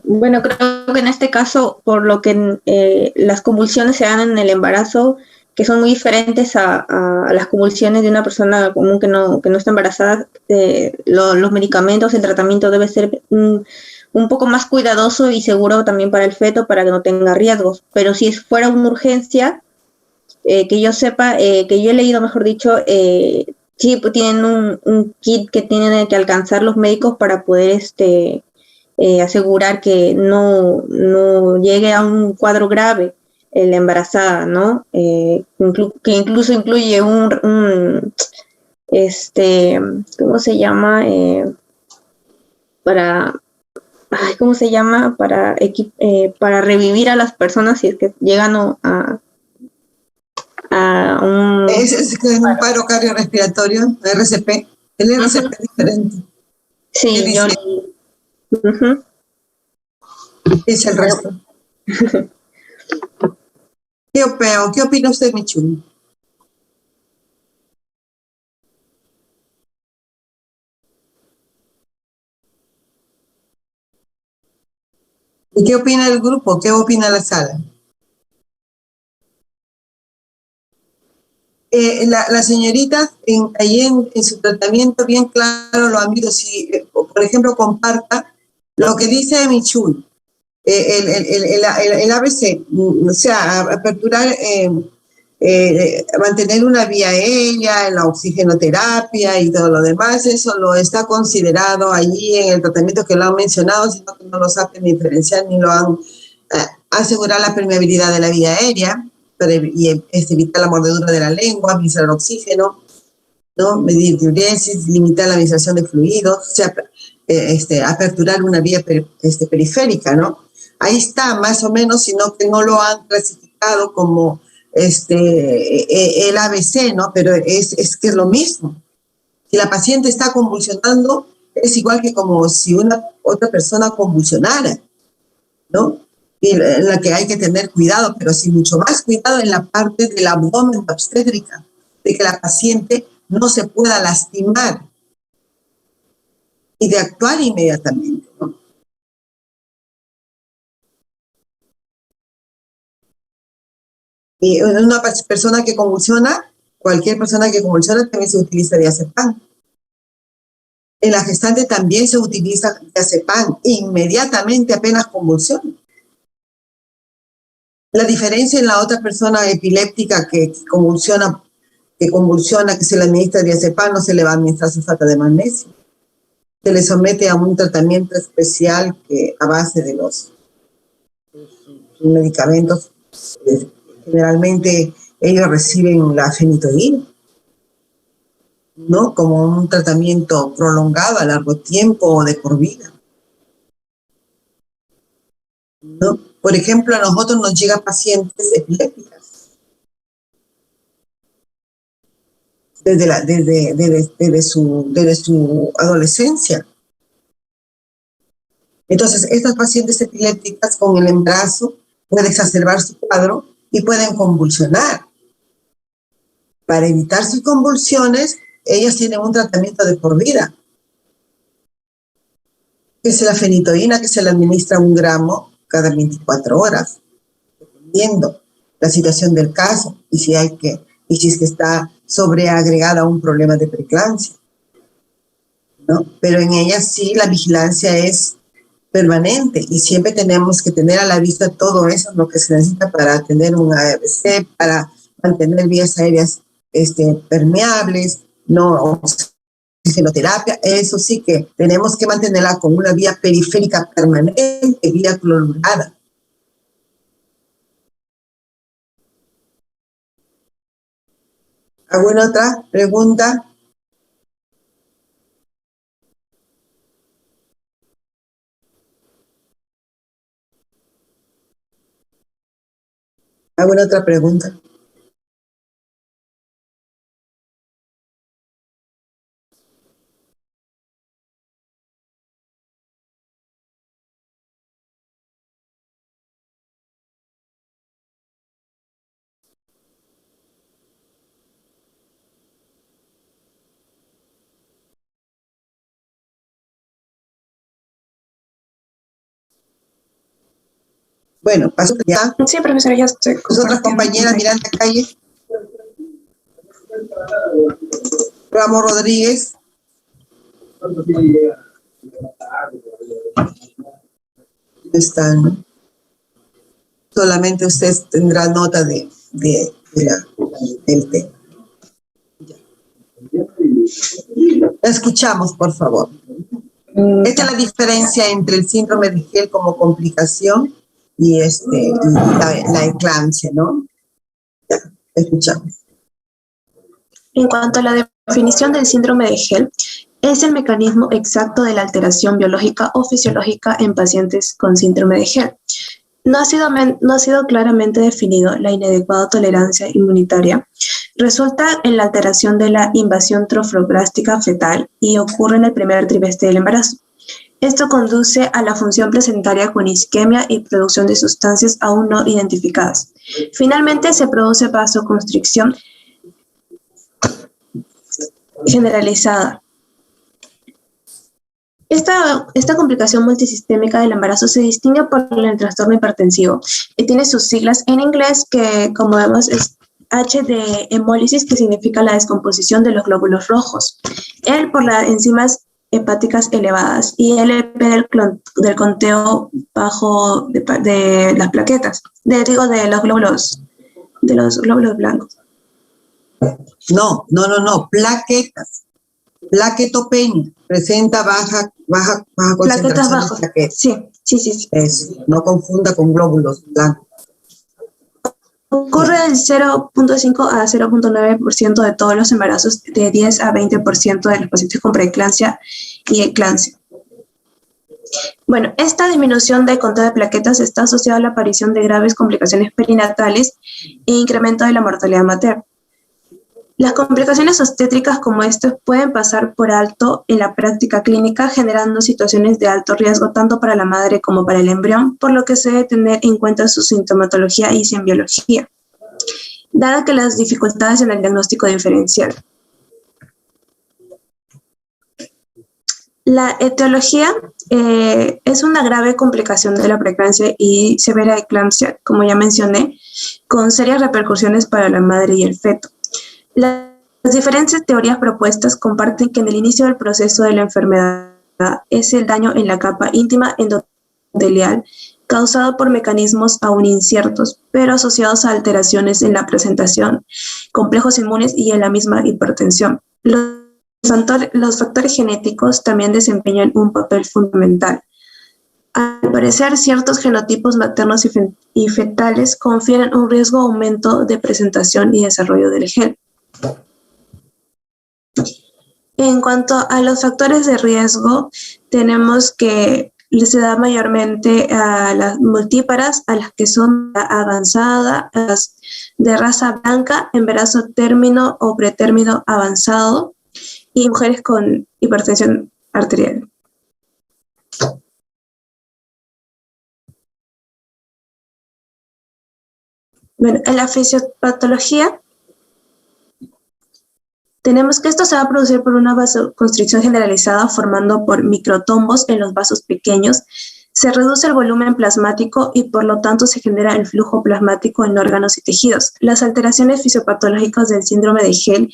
Bueno, creo que en este caso, por lo que las convulsiones se dan en el embarazo, que son muy diferentes a las convulsiones de una persona común que no está embarazada, los medicamentos, el tratamiento debe ser un poco más cuidadoso y seguro también para el feto, para que no tenga riesgos. Pero si fuera una urgencia, que yo sepa, que yo he leído, mejor dicho, sí, pues tienen un kit que tienen que alcanzar los médicos para poder asegurar que no llegue a un cuadro grave. la embarazada, ¿no? Que incluso incluye ¿cómo se llama? ¿Cómo se llama? Para revivir a las personas si es que llegan a un... Es un paro cardiorrespiratorio, RCP. El RCP es diferente. Sí, yo... Uh-huh. Es el resto. ¿Qué opina usted, Michun? ¿Y qué opina el grupo? ¿Qué opina la sala? La señorita ahí en su tratamiento bien claro lo han visto. Si, por ejemplo, comparta lo que dice Michun, el ABC, o sea, aperturar, mantener una vía aérea, la oxigenoterapia y todo lo demás, eso lo está considerado allí en el tratamiento que lo han mencionado, sino que no lo saben diferenciar ni lo han asegurado la permeabilidad de la vía aérea y evitar la mordedura de la lengua, administrar oxígeno, ¿no? Medir diuresis, limitar la administración de fluidos, o sea, aperturar una vía periférica, ¿no? Ahí está, más o menos, sino que no lo han clasificado como el ABC, ¿no? Pero es que es lo mismo. Si la paciente está convulsionando, es igual que como si otra persona convulsionara, ¿no? Y en la que hay que tener cuidado, pero sí mucho más cuidado en la parte del abdomen obstétrica, de que la paciente no se pueda lastimar y de actuar inmediatamente, ¿no? Y una persona que convulsiona, cualquier persona que convulsiona también se utiliza diazepam. En la gestante también se utiliza diazepam inmediatamente apenas convulsiona. La diferencia en la otra persona epiléptica que convulsiona, que se le administra diazepam, no se le va a administrar sulfato de magnesio. Se le somete a un tratamiento especial que a base de los medicamentos, generalmente ellos reciben la fenitoína, ¿no? Como un tratamiento prolongado a largo tiempo o de por vida, ¿no? Por ejemplo, a nosotros nos llegan pacientes epilépticas desde su adolescencia. Entonces, estas pacientes epilépticas con el embarazo pueden exacerbar su cuadro y pueden convulsionar. Para evitar sus convulsiones, ellas tienen un tratamiento de por vida, que es la fenitoína, que se le administra 1 gramo cada 24 horas, dependiendo la situación del caso y si es que está sobreagregada a un problema de preeclampsia, ¿no? Pero en ellas sí la vigilancia es permanente y siempre tenemos que tener a la vista todo eso, lo que se necesita para tener un ABC, para mantener vías aéreas permeables, no oxigenoterapia. Eso sí que tenemos que mantenerla con una vía periférica permanente, vía clorurada. ¿Alguna otra pregunta? ¿Alguna otra pregunta? Bueno, paso ya. Sí, profesora, ya estoy. Nosotras compañeras Miranda Calle, Ramos Rodríguez. Están, ¿no? Solamente usted tendrá nota del tema. Escuchamos, por favor. Esta es la diferencia entre el síndrome de Gel como complicación y la eclampsia, ¿no? Ya, escuchamos. En cuanto a la definición del síndrome de Hell, es el mecanismo exacto de la alteración biológica o fisiológica en pacientes con síndrome de Hell. No ha sido claramente definido la inadecuada tolerancia inmunitaria. Resulta en la alteración de la invasión trofoblástica fetal y ocurre en el primer trimestre del embarazo. Esto conduce a la función placentaria con isquemia y producción de sustancias aún no identificadas. Finalmente se produce vasoconstricción generalizada. Esta complicación multisistémica del embarazo se distingue por el trastorno hipertensivo y tiene sus siglas en inglés que, como vemos, es H de hemólisis, que significa la descomposición de los glóbulos rojos, L por las enzimas hepáticas elevadas y LP del conteo bajo de las plaquetas, de los glóbulos blancos. No, plaquetas. Plaquetopenia, presenta baja concentración Plaquetas de plaquetas. Sí. Eso, no confunda con glóbulos blancos. Ocurre del 0.5 a 0.9% de todos los embarazos, de 10 a 20% de los pacientes con preeclampsia y eclampsia. Bueno, esta disminución de conteo de plaquetas está asociada a la aparición de graves complicaciones perinatales e incremento de la mortalidad materna. Las complicaciones obstétricas como estas pueden pasar por alto en la práctica clínica, generando situaciones de alto riesgo tanto para la madre como para el embrión, por lo que se debe tener en cuenta su sintomatología y simbiología, dada que las dificultades en el diagnóstico diferencial. La etiología es una grave complicación de la preeclampsia y severa eclampsia, como ya mencioné, con serias repercusiones para la madre y el feto. Las diferentes teorías propuestas comparten que en el inicio del proceso de la enfermedad es el daño en la capa íntima endotelial causado por mecanismos aún inciertos, pero asociados a alteraciones en la presentación, complejos inmunes y en la misma hipertensión. Los factores genéticos también desempeñan un papel fundamental. Al parecer, ciertos genotipos maternos y fetales confieren un riesgo aumento de presentación y desarrollo del gen. En cuanto a los factores de riesgo, tenemos que se da mayormente a las multíparas, a las que son avanzadas, a las de raza blanca, embarazo término o pretérmino avanzado y mujeres con hipertensión arterial. Bueno, en la fisiopatología tenemos que esto se va a producir por una vasoconstricción generalizada formando por microtombos en los vasos pequeños. Se reduce el volumen plasmático y por lo tanto se genera el flujo plasmático en órganos y tejidos. Las alteraciones fisiopatológicas del síndrome de Hell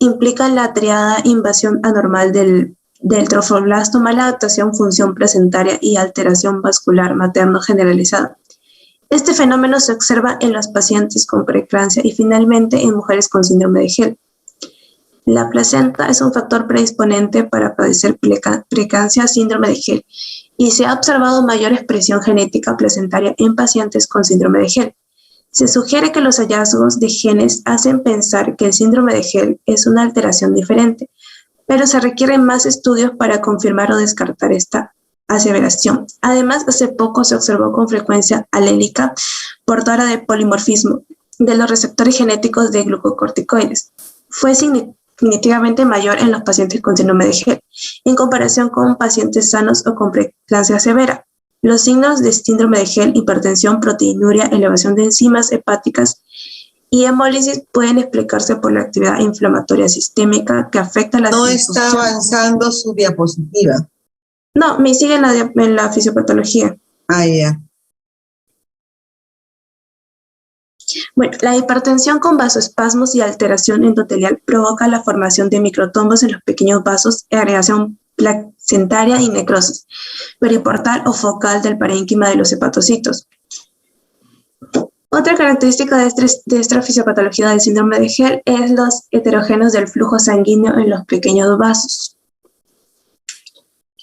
implican la triada invasión anormal del trofoblasto, mala adaptación, función placentaria y alteración vascular materno generalizada. Este fenómeno se observa en los pacientes con preeclampsia y finalmente en mujeres con síndrome de Hell. La placenta es un factor predisponente para padecer preeclampsia, síndrome de Hell, y se ha observado mayor expresión genética placentaria en pacientes con síndrome de Hell. Se sugiere que los hallazgos de genes hacen pensar que el síndrome de Hell es una alteración diferente, pero se requieren más estudios para confirmar o descartar esta aseveración. Además, hace poco se observó con frecuencia alélica portadora de polimorfismo de los receptores genéticos de glucocorticoides. Fue significativamente mayor en los pacientes con síndrome de Hell, en comparación con pacientes sanos o con preeclampsia severa. Los signos de síndrome de Hell, hipertensión, proteinuria, elevación de enzimas hepáticas y hemólisis pueden explicarse por la actividad inflamatoria sistémica que afecta la No está avanzando su diapositiva. No, me sigue en la fisiopatología. Ya. Bueno, la hipertensión con vasoespasmos y alteración endotelial provoca la formación de microtombos en los pequeños vasos, agregación placentaria y necrosis periportal o focal del parénquima de los hepatocitos. Otra característica de esta fisiopatología del síndrome de Hell es los heterogéneos del flujo sanguíneo en los pequeños vasos.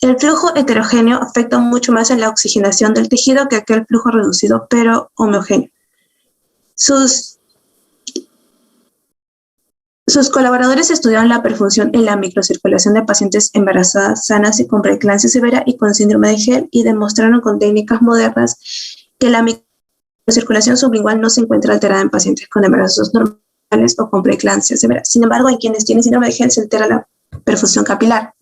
El flujo heterogéneo afecta mucho más en la oxigenación del tejido que aquel flujo reducido pero homogéneo. Sus colaboradores estudiaron la perfusión en la microcirculación de pacientes embarazadas sanas y con preeclampsia severa y con síndrome de Gel y demostraron con técnicas modernas que la microcirculación sublingual no se encuentra alterada en pacientes con embarazos normales o con preeclampsia severa. Sin embargo, en quienes tienen síndrome de Gel se altera la perfusión capilar.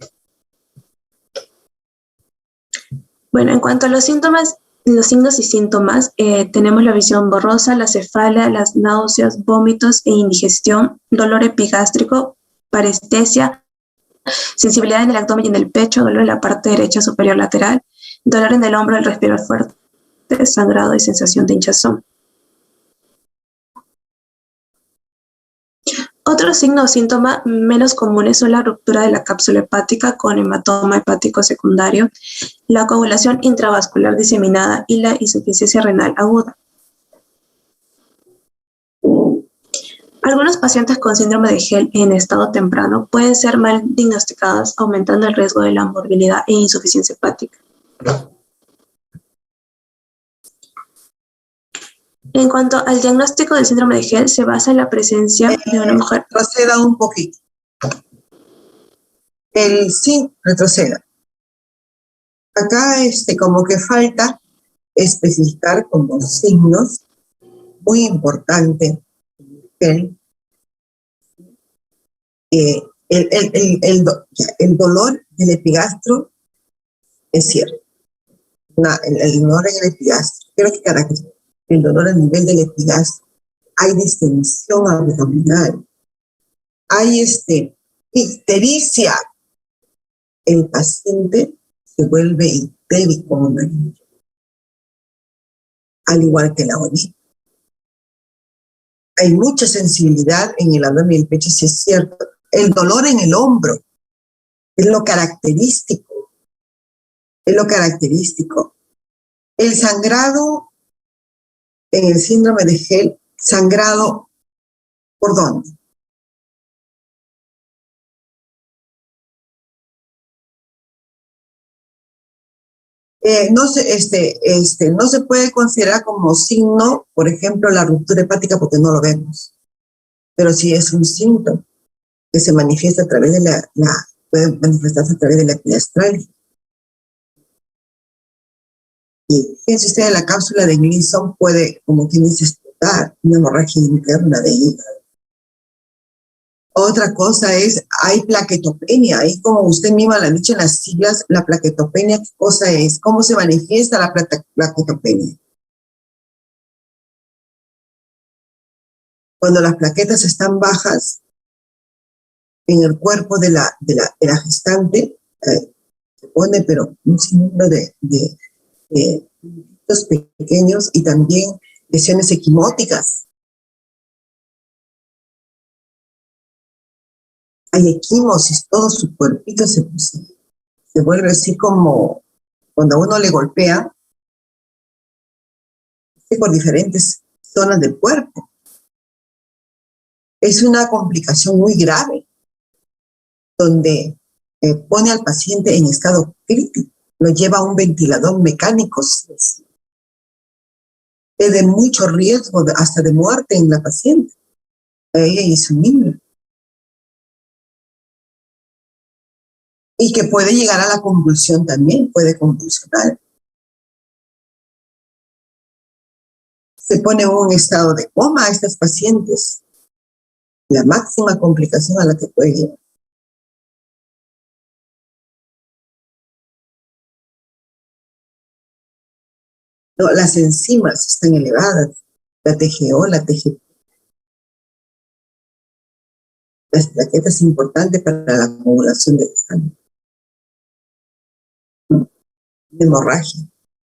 Bueno, en cuanto a los síntomas, los signos y síntomas, tenemos la visión borrosa, la cefalea, las náuseas, vómitos e indigestión, dolor epigástrico, parestesia, sensibilidad en el abdomen y en el pecho, dolor en la parte derecha superior lateral, dolor en el hombro, el respirar fuerte, sangrado y sensación de hinchazón. Otros signos o síntomas menos comunes son la ruptura de la cápsula hepática con hematoma hepático secundario, la coagulación intravascular diseminada y la insuficiencia renal aguda. Algunos pacientes con síndrome de Gel en estado temprano pueden ser mal diagnosticados, aumentando el riesgo de la morbilidad e insuficiencia hepática. En cuanto al diagnóstico del síndrome de Gel, se basa en la presencia de una mujer. Retroceda un poquito. Retroceda. Acá como que falta especificar como signos muy importantes el dolor del epigastro es cierto. El dolor en el epigastro, creo que caracteriza el dolor a nivel del epigastro. Hay distensión abdominal, hay ictericia. El paciente se vuelve histérico, amarillo, al igual que la orina. Hay mucha sensibilidad en el abdomen y el pecho, si es cierto. El dolor en el hombro es lo característico. Es lo característico. El sangrado en el síndrome de Gel, sangrado, ¿por dónde? No se puede considerar como signo, por ejemplo, la ruptura hepática porque no lo vemos. Pero sí es un síntoma que se manifiesta a través de puede manifestarse a través de la epigastralia. Y fíjense ustedes, la cápsula de Gleason puede, como quien dice, explotar una hemorragia interna de hígado. Otra cosa es, hay plaquetopenia, ahí como usted misma lo ha dicho en las siglas, la plaquetopenia, ¿qué cosa es? ¿Cómo se manifiesta la plaquetopenia? Cuando las plaquetas están bajas en el cuerpo de la gestante, se pone, pero un sinnúmero de pequeños y también lesiones equimóticas. Hay equimosis, todo su cuerpito se vuelve así como cuando a uno le golpea por diferentes zonas del cuerpo. Es una complicación muy grave donde pone al paciente en estado crítico, lo lleva a un ventilador mecánico. Es de mucho riesgo, hasta de muerte en la paciente, a ella y su niño. Y que puede llegar a la convulsión también, puede convulsionar. Se pone en un estado de coma a estas pacientes, la máxima complicación a la que puede llegar. No, las enzimas están elevadas, la TGO, la TGP. Las plaquetas es importante para la acumulación de sangre. Hemorragia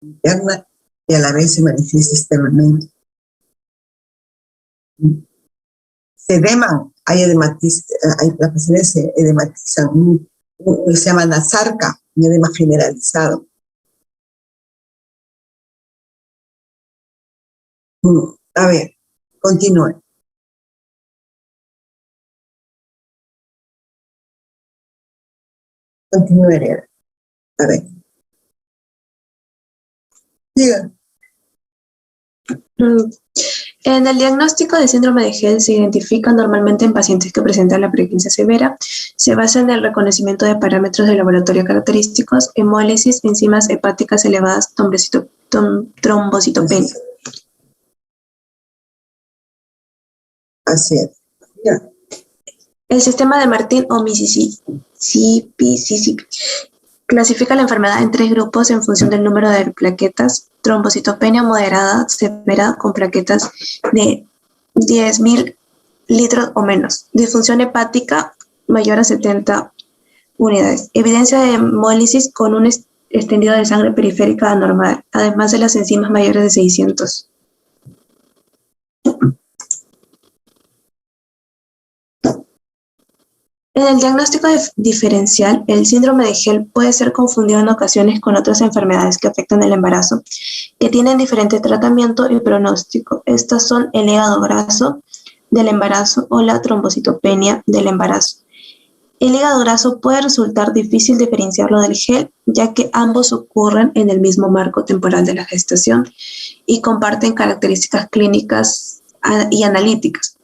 interna y a la vez se manifiesta externamente. Se edeman, las pacientes se edematizan, se llama nasarca, un edema generalizado. A ver, continúe. Continúe. A ver. Diga. En el diagnóstico de síndrome de Gell se identifica normalmente en pacientes que presentan la preeclampsia severa. Se basa en el reconocimiento de parámetros de laboratorio característicos, hemólisis, enzimas hepáticas elevadas, trombocitopenia. Así es. Ya. El sistema de Martin o Mississippi clasifica la enfermedad en 3 grupos en función del número de plaquetas: trombocitopenia moderada, severa, con plaquetas de 10.000 litros o menos; disfunción hepática mayor a 70 unidades; evidencia de hemólisis con un extendido de sangre periférica anormal, además de las enzimas mayores de 600. En el diagnóstico diferencial, el síndrome de Gell puede ser confundido en ocasiones con otras enfermedades que afectan el embarazo, que tienen diferente tratamiento y pronóstico. Estas son el hígado graso del embarazo o la trombocitopenia del embarazo. El hígado graso puede resultar difícil diferenciarlo del Gell, ya que ambos ocurren en el mismo marco temporal de la gestación y comparten características clínicas y analíticas.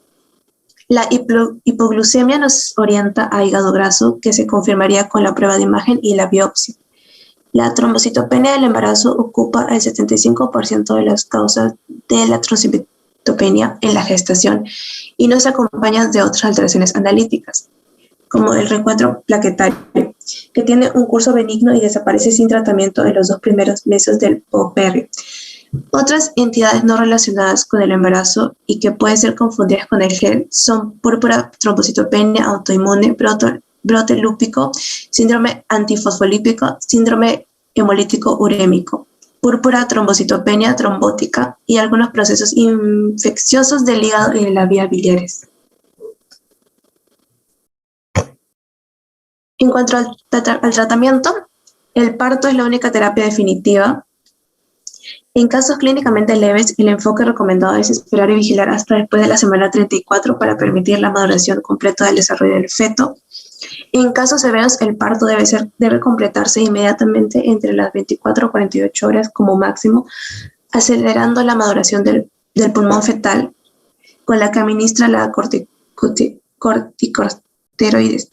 La hipoglucemia nos orienta a hígado graso, que se confirmaría con la prueba de imagen y la biopsia. La trombocitopenia del embarazo ocupa el 75% de las causas de la trombocitopenia en la gestación y no se acompaña de otras alteraciones analíticas, como el reencuentro plaquetario, que tiene un curso benigno y desaparece sin tratamiento en los 2 primeros meses del puerperio. Otras entidades no relacionadas con el embarazo y que pueden ser confundidas con el Gell son púrpura trombocitopenia autoinmune, brote lúpico, síndrome antifosfolípico, síndrome hemolítico urémico, púrpura trombocitopenia trombótica y algunos procesos infecciosos del hígado y de la vía biliares. En cuanto al tratamiento, el parto es la única terapia definitiva. En casos clínicamente leves, el enfoque recomendado es esperar y vigilar hasta después de la semana 34 para permitir la maduración completa del desarrollo del feto. En casos severos, el parto debe completarse inmediatamente entre las 24 o 48 horas como máximo, acelerando la maduración del pulmón fetal, con la que administra la corticosteroides.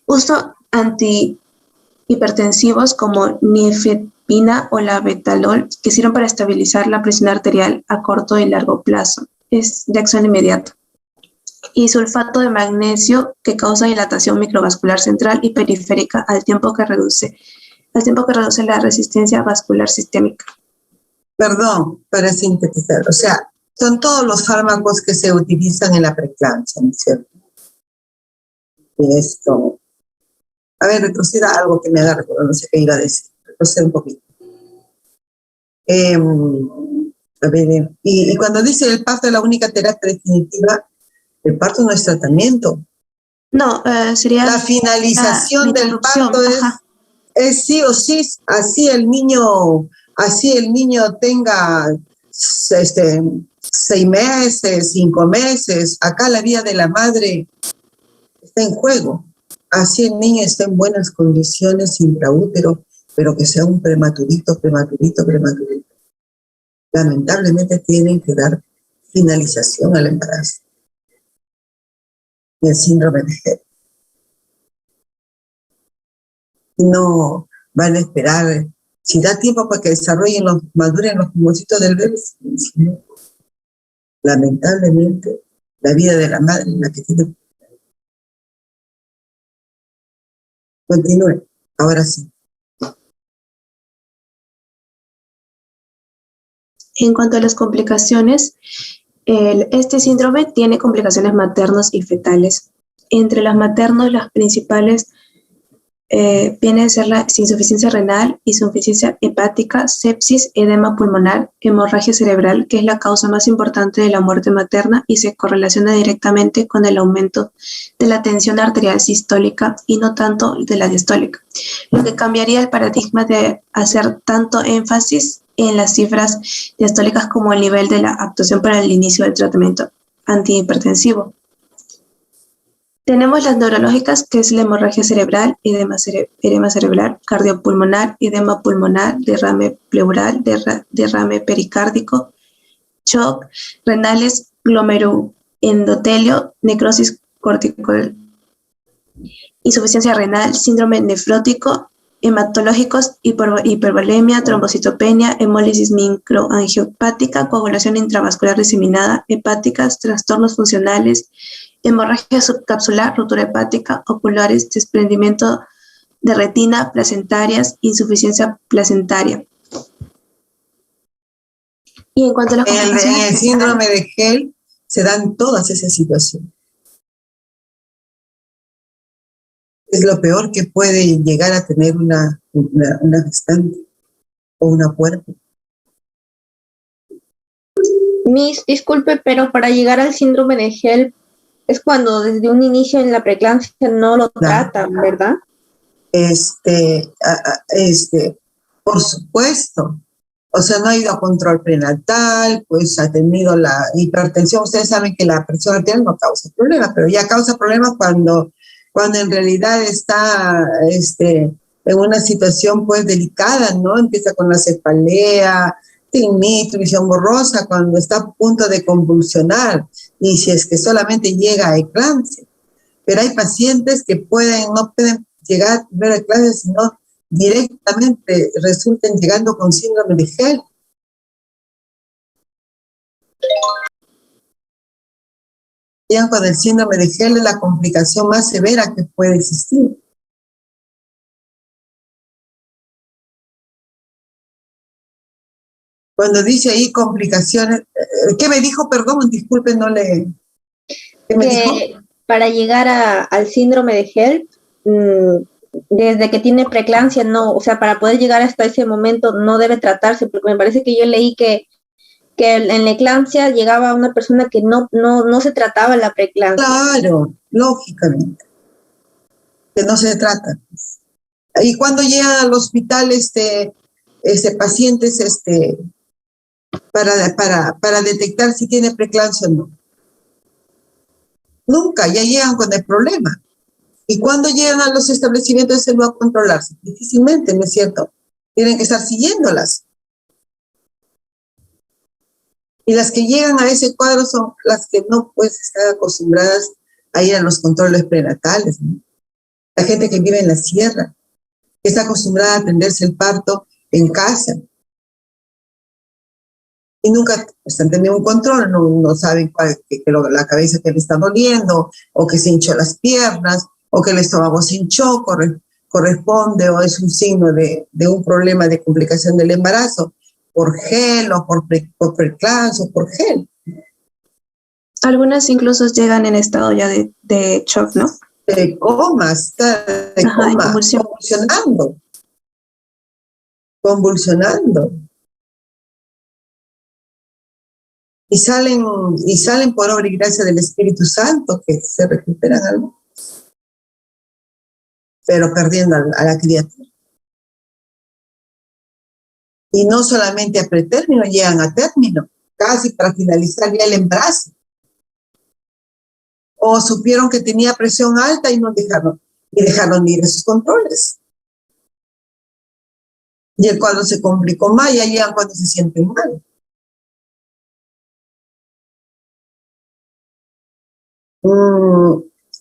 Uso antihipertensivos como nifedipina o la betalol, que sirven para estabilizar la presión arterial a corto y largo plazo. Es de acción inmediata. Y sulfato de magnesio, que causa dilatación microvascular central y periférica al tiempo que reduce la resistencia vascular sistémica. Perdón, para sintetizar, o sea, son todos los fármacos que se utilizan en la preeclampsia, ¿no es cierto? Y esto. A ver, retroceda algo que me haga recordar, no sé qué iba a decir. Retroceda un poquito. A ver, y cuando dice el parto es la única terapia definitiva, el parto no es tratamiento. No, sería la finalización del parto es sí o sí, así el niño tenga 6 meses, 5 meses, acá la vida de la madre está en juego. Así el niño está en buenas condiciones intraútero, pero que sea un prematurito. Lamentablemente tienen que dar finalización al embarazo. Y el síndrome de Gell. Y no van a esperar, si da tiempo para que maduren los pulmoncitos del bebé, lamentablemente la vida de la madre es la que tiene. Continúe, ahora sí. En cuanto a las complicaciones, este síndrome tiene complicaciones maternas y fetales. Entre las maternas, las principales vienen a ser la insuficiencia renal, insuficiencia hepática, sepsis, edema pulmonar, hemorragia cerebral, que es la causa más importante de la muerte materna y se correlaciona directamente con el aumento de la tensión arterial sistólica y no tanto de la diastólica, lo que cambiaría el paradigma de hacer tanto énfasis en las cifras diastólicas como el nivel de la actuación para el inicio del tratamiento antihipertensivo. Tenemos las neurológicas, que es la hemorragia cerebral, edema cerebral, cardiopulmonar, edema pulmonar, derrame pleural, derrame pericárdico, shock, renales, glomerulendotelio, necrosis cortical, insuficiencia renal, síndrome nefrótico, hematológicos, hipervolemia, trombocitopenia, hemólisis microangiopática, coagulación intravascular diseminada, hepáticas, trastornos funcionales, hemorragia subcapsular, rotura hepática, oculares, desprendimiento de retina, placentarias, insuficiencia placentaria. Y en cuanto a las complicaciones, en el síndrome de Hell se dan todas esas situaciones. Es lo peor que puede llegar a tener una gestante o una puerta. Miss, disculpe, pero para llegar al síndrome de HELP es cuando desde un inicio en la preeclampsia no lo tratan, ¿verdad? Por supuesto. O sea, no ha ido a control prenatal, pues ha tenido la hipertensión. Ustedes saben que la presión arterial no causa problemas, pero ya causa problemas cuando en realidad está en una situación pues delicada, ¿no? Empieza con la cefalea, tinnitus, visión borrosa, cuando está a punto de convulsionar, y si es que solamente llega a eclampsia. Pero hay pacientes que no pueden llegar a primera eclampsia, sino directamente resultan llegando con síndrome de HELP. Con el síndrome de HELP es la complicación más severa que puede existir. Cuando dice ahí complicaciones, ¿qué me dijo? Perdón, disculpe, no le... ¿Qué me dijo? Para llegar al síndrome de HELP, desde que tiene preeclampsia, no, o sea, para poder llegar hasta ese momento no debe tratarse, porque me parece que yo leí que en la eclampsia llegaba una persona que no se trataba la preeclampsia. Claro, lógicamente, que no se trata. Y cuando llegan al hospital pacientes para detectar si tiene preeclampsia o no. Nunca, ya llegan con el problema. Y cuando llegan a los establecimientos de salud a controlarse, difícilmente, ¿no es cierto? Tienen que estar siguiéndolas. Y las que llegan a ese cuadro son las que no pues están acostumbradas a ir a los controles prenatales, ¿no? La gente que vive en la sierra, que está acostumbrada a atenderse el parto en casa. Y nunca pues, han tenido un control, no saben la cabeza que le está doliendo, o que se hinchó las piernas, o que el estómago se hinchó, corresponde o es un signo de un problema de complicación del embarazo, por HELP o por preeclampsia o por HELP. Algunas incluso llegan en estado ya de shock, ¿no? De coma, está de coma, convulsionando. Y salen por obra y gracia del Espíritu Santo, que se recuperan algo, pero perdiendo a la criatura. Y no solamente a pretérmino, llegan a término, casi para finalizar ya el embarazo. O supieron que tenía presión alta y dejaron ir a sus controles. Y el cuadro se complicó más, ya llegan cuando se sienten mal.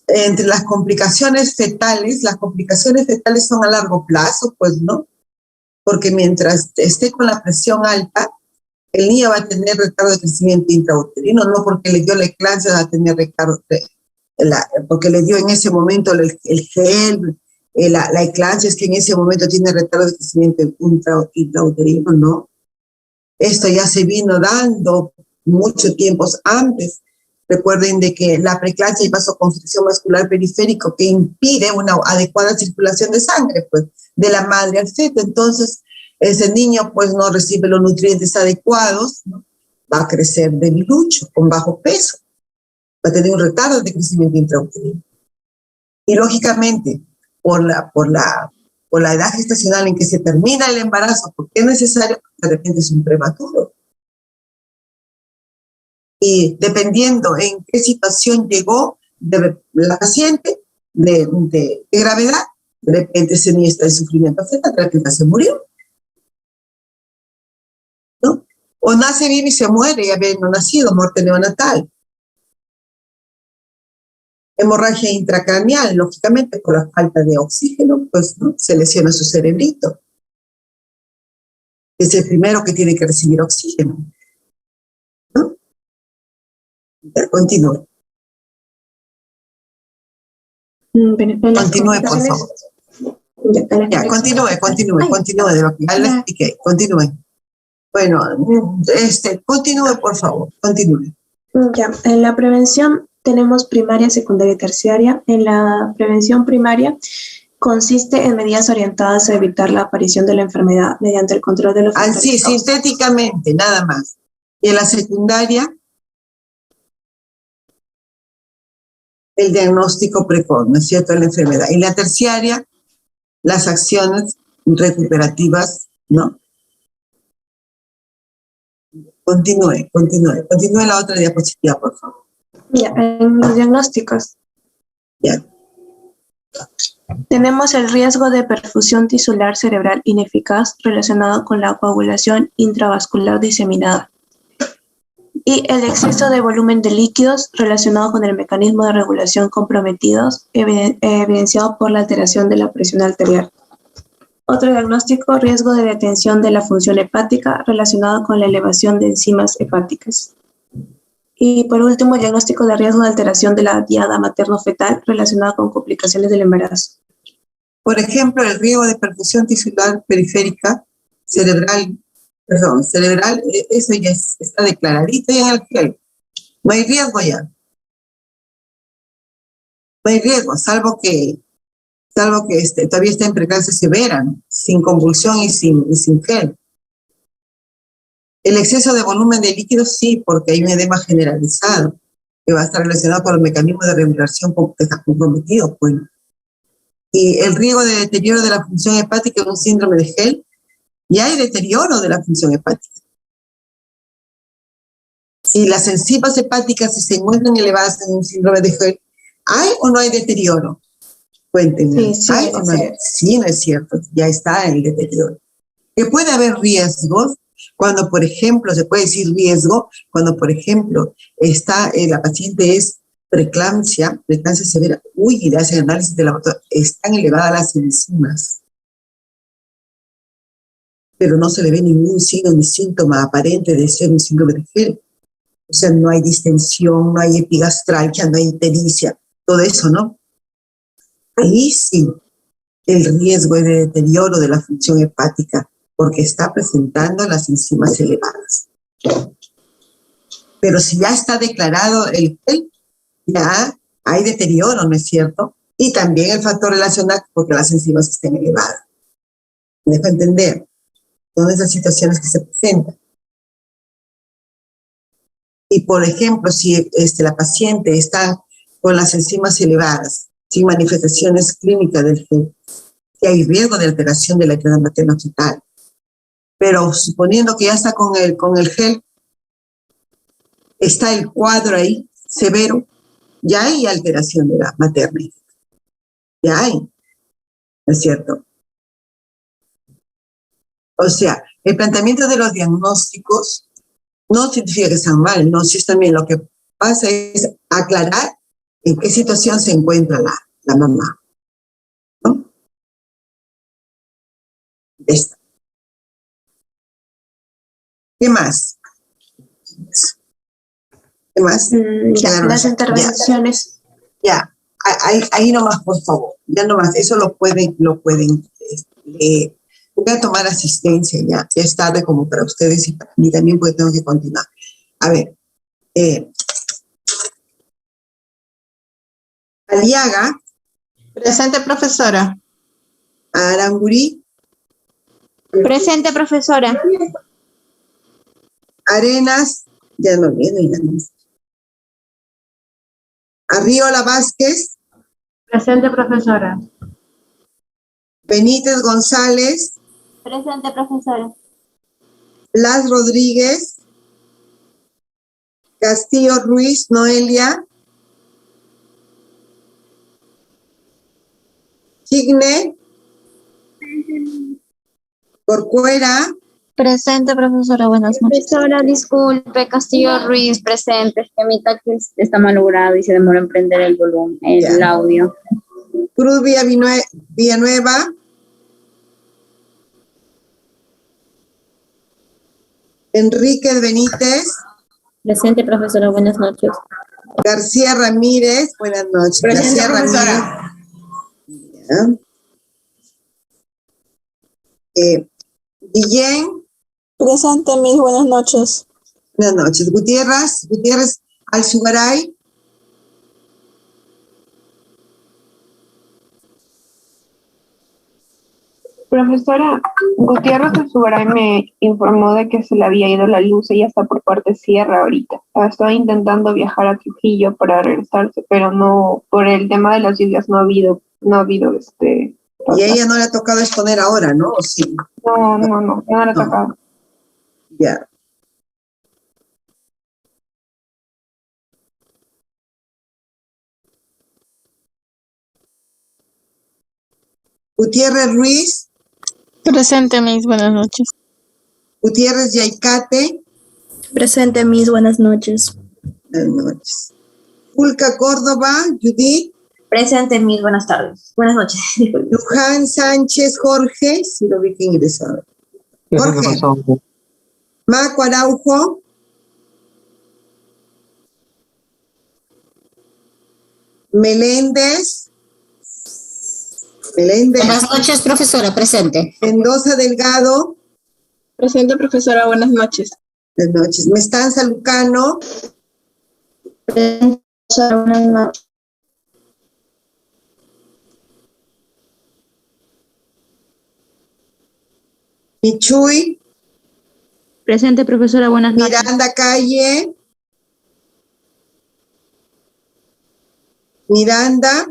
Entre las complicaciones fetales son a largo plazo, pues, ¿no? Porque mientras esté con la presión alta, el niño va a tener retardo de crecimiento intrauterino, no porque le dio la eclampsia va a tener retardo, porque le dio en ese momento el gel, la eclampsia es que en ese momento tiene retardo de crecimiento intrauterino, no. Esto ya se vino dando mucho tiempo antes. Recuerden de que la preeclampsia y vasoconstricción vascular periférico que impide una adecuada circulación de sangre, pues, de la madre al feto. Entonces, ese niño, pues, no recibe los nutrientes adecuados, ¿no? Va a crecer debilucho, con bajo peso. Va a tener un retardo de crecimiento intrauterino. Y, lógicamente, por la edad gestacional en que se termina el embarazo, porque es necesario, de repente es un prematuro. Y dependiendo en qué situación llegó, la paciente de gravedad, de repente ese niño está en sufrimiento fetal, de repente se murió, ¿no? O nace vivo y se muere, y habiendo nacido, muerte neonatal. Hemorragia intracraneal, lógicamente, por la falta de oxígeno, pues, ¿no?, se lesiona su cerebrito. Es el primero que tiene que recibir oxígeno, ¿no? Ya, continúe. Continúe, por favor. Ya, continúe de lo que ya le expliqué, continúe. Bueno, continúe, por favor, continúe. Ya, en la prevención tenemos primaria, secundaria y terciaria. En la prevención primaria consiste en medidas orientadas a evitar la aparición de la enfermedad mediante el control de los factores Sí, causantes. sintéticamente, nada más. Y en la secundaria, el diagnóstico precoz, ¿no es cierto?, de la enfermedad. Y en la terciaria, las acciones recuperativas, ¿no? Continúe la otra diapositiva, por favor. Ya, en los diagnósticos Ya. tenemos el riesgo de perfusión tisular cerebral ineficaz relacionado con la coagulación intravascular diseminada y el exceso de volumen de líquidos relacionado con el mecanismo de regulación comprometidos evidenciado por la alteración de la presión arterial. Otro diagnóstico, riesgo de detención de la función hepática relacionado con la elevación de enzimas hepáticas. Y por último, diagnóstico de riesgo de alteración de la diada materno-fetal relacionada con complicaciones del embarazo. Por ejemplo, el riesgo de perfusión tisular periférica cerebral, eso ya está declaradito ya en el GEL. No hay riesgo ya. No hay riesgo, salvo que todavía está en preeclampsia severa, ¿no?, sin convulsión y sin gel. El exceso de volumen de líquidos, sí, porque hay un edema generalizado que va a estar relacionado con el mecanismo de regulación que está comprometido, pues. Y el riesgo de deterioro de la función hepática en un síndrome de gel, ya hay deterioro de la función hepática. Si las enzimas hepáticas se encuentran elevadas en un síndrome de gel, ¿hay o no hay deterioro? Cuéntenme. Sí, ¿Hay o no hay? Sí, no es cierto, ya está el deterioro. Que puede haber riesgos cuando, por ejemplo, se puede decir riesgo, cuando, por ejemplo, la paciente es preeclampsia severa, y le hacen análisis de laboratorio, están elevadas las enzimas, pero no se le ve ningún signo ni síntoma aparente de ser un síndrome de gel. O sea, no hay distensión, no hay epigastralgia, no hay ictericia, todo eso, ¿no? Ahí sí, el riesgo es de deterioro de la función hepática, porque está presentando las enzimas elevadas. Pero si ya está declarado el gel, ya hay deterioro, ¿no es cierto? Y también el factor relacional, porque las enzimas estén elevadas. ¿Me dejo entender? Todas esas situaciones que se presentan. Y, por ejemplo, si la paciente está con las enzimas elevadas, sin manifestaciones clínicas del gel, que hay riesgo de alteración de la diada materno-fetal. Pero suponiendo que ya está con el gel, está el cuadro ahí, severo, ya hay alteración de la materna. Ya hay, ¿no es cierto? O sea, el planteamiento de los diagnósticos no significa que sean mal, no, si es también lo que pasa es aclarar en qué situación se encuentra la mamá, ¿no? Esta. ¿Qué más? ¿Qué más? Las intervenciones. Ya. Ahí nomás, por favor. Ya nomás, eso lo pueden leer. Voy a tomar asistencia ya. Ya es tarde como para ustedes y para mí también, porque tengo que continuar. A ver. Aliaga. Presente, profesora. Arangurí. Presente, profesora. Arenas. Ya no viene, ya no. Arriola Vázquez. Presente, profesora. Benítez González. Presente, profesora. Blas Rodríguez. Castillo Ruiz Noelia. Chigne. Corcuera. Presente, profesora, buenas noches. Profesora, disculpe, Castillo Ruiz, presente. Es que mi taxi está malogrado y se demora en prender el volumen, el audio. Cruz Villanueva. Enrique Benítez. Presente, profesora, buenas noches. García Ramírez, buenas noches. Presente, García profesora. Ramírez. Guillén. Presente, mis buenas noches. Buenas noches. Gutiérrez Alzugaray. Profesora, Gutiérrez Alzugaray me informó de que se le había ido la luz, ella está por parte sierra ahorita. Estaba intentando viajar a Trujillo para regresarse, pero no, por el tema de las lluvias no ha habido Y a ella no le ha tocado exponer ahora, ¿no? ¿O sí? No le ha tocado. Ya. Gutiérrez Ruiz. Presente, mis buenas noches. Gutiérrez Yaicate. Presente, mis buenas noches. Buenas noches. Fulca Córdoba, Judith. Presente, mis buenas tardes. Buenas noches. Luján Sánchez Jorge, si lo vi que ingresaba. Jorge. Maco Araujo. Meléndez. Buenas noches, profesora, presente. Mendoza Delgado. Presente, profesora, buenas noches. Buenas noches. Mestanza Lucano. Presente, buenas noches. Michuy. Presente, profesora, buenas noches. Miranda Calle. Miranda.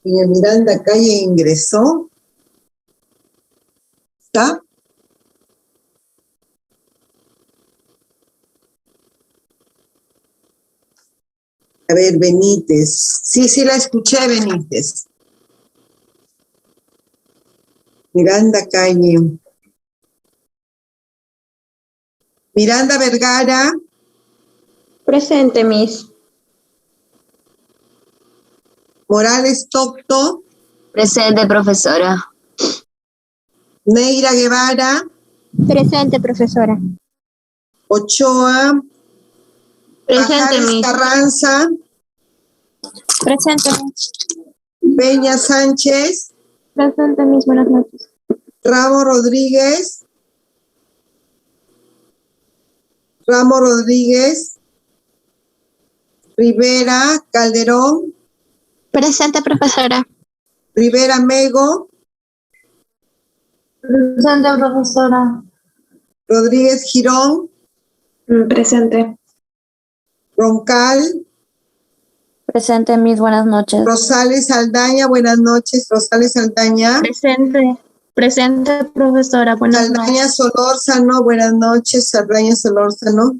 Y Miranda Calle ingresó. ¿Está? A ver, Benítez. Sí, la escuché, Benítez. Miranda Calle. Miranda Vergara. Presente, Miss. Morales Tocto. Presente, profesora. Neira Guevara. Presente, profesora. Ochoa. Presente, Pajares Miss. Carranza. Presente, Peña Sánchez. presente, mis buenas noches. Ramos Rodríguez. Rivera Calderón. Presente, profesora. Rivera Mego. Presente, profesora. Rodríguez Girón. Presente. Roncal. Presente, mis buenas noches. Rosales Saldaña, buenas noches. Rosales Saldaña. Presente, profesora, buenas Saldaña Solórzano, buenas noches. Saldaña Solórzano.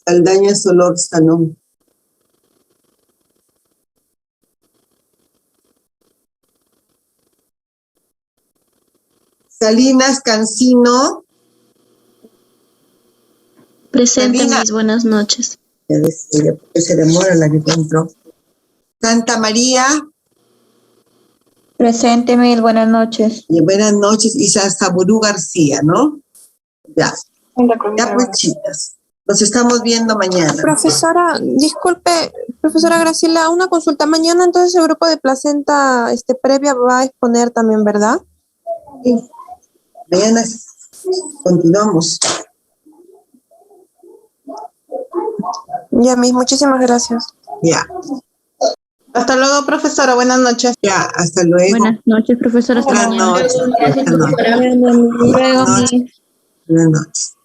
Saldaña Solórzano. Salinas Cancino. Presente, Salina. mis buenas noches. Ya decía, porque se demora la que entró. Santa María. Presente, Miss. Buenas noches. Y buenas noches. Y Saburú García, ¿no? Ya. Ya pues, chicas. Nos estamos viendo mañana. Profesora, disculpe, profesora Graciela, una consulta. Mañana entonces el grupo de placenta previa va a exponer también, ¿verdad? Sí. Mañana continuamos. Ya, mis, muchísimas gracias. Ya. Hasta luego, profesora. Buenas noches. Ya, hasta luego. Buenas noches, profesora. Hasta Buenas mañana. noches. Gracias, Hasta luego. profesora. Luego, Buenas noches. Buenas noches.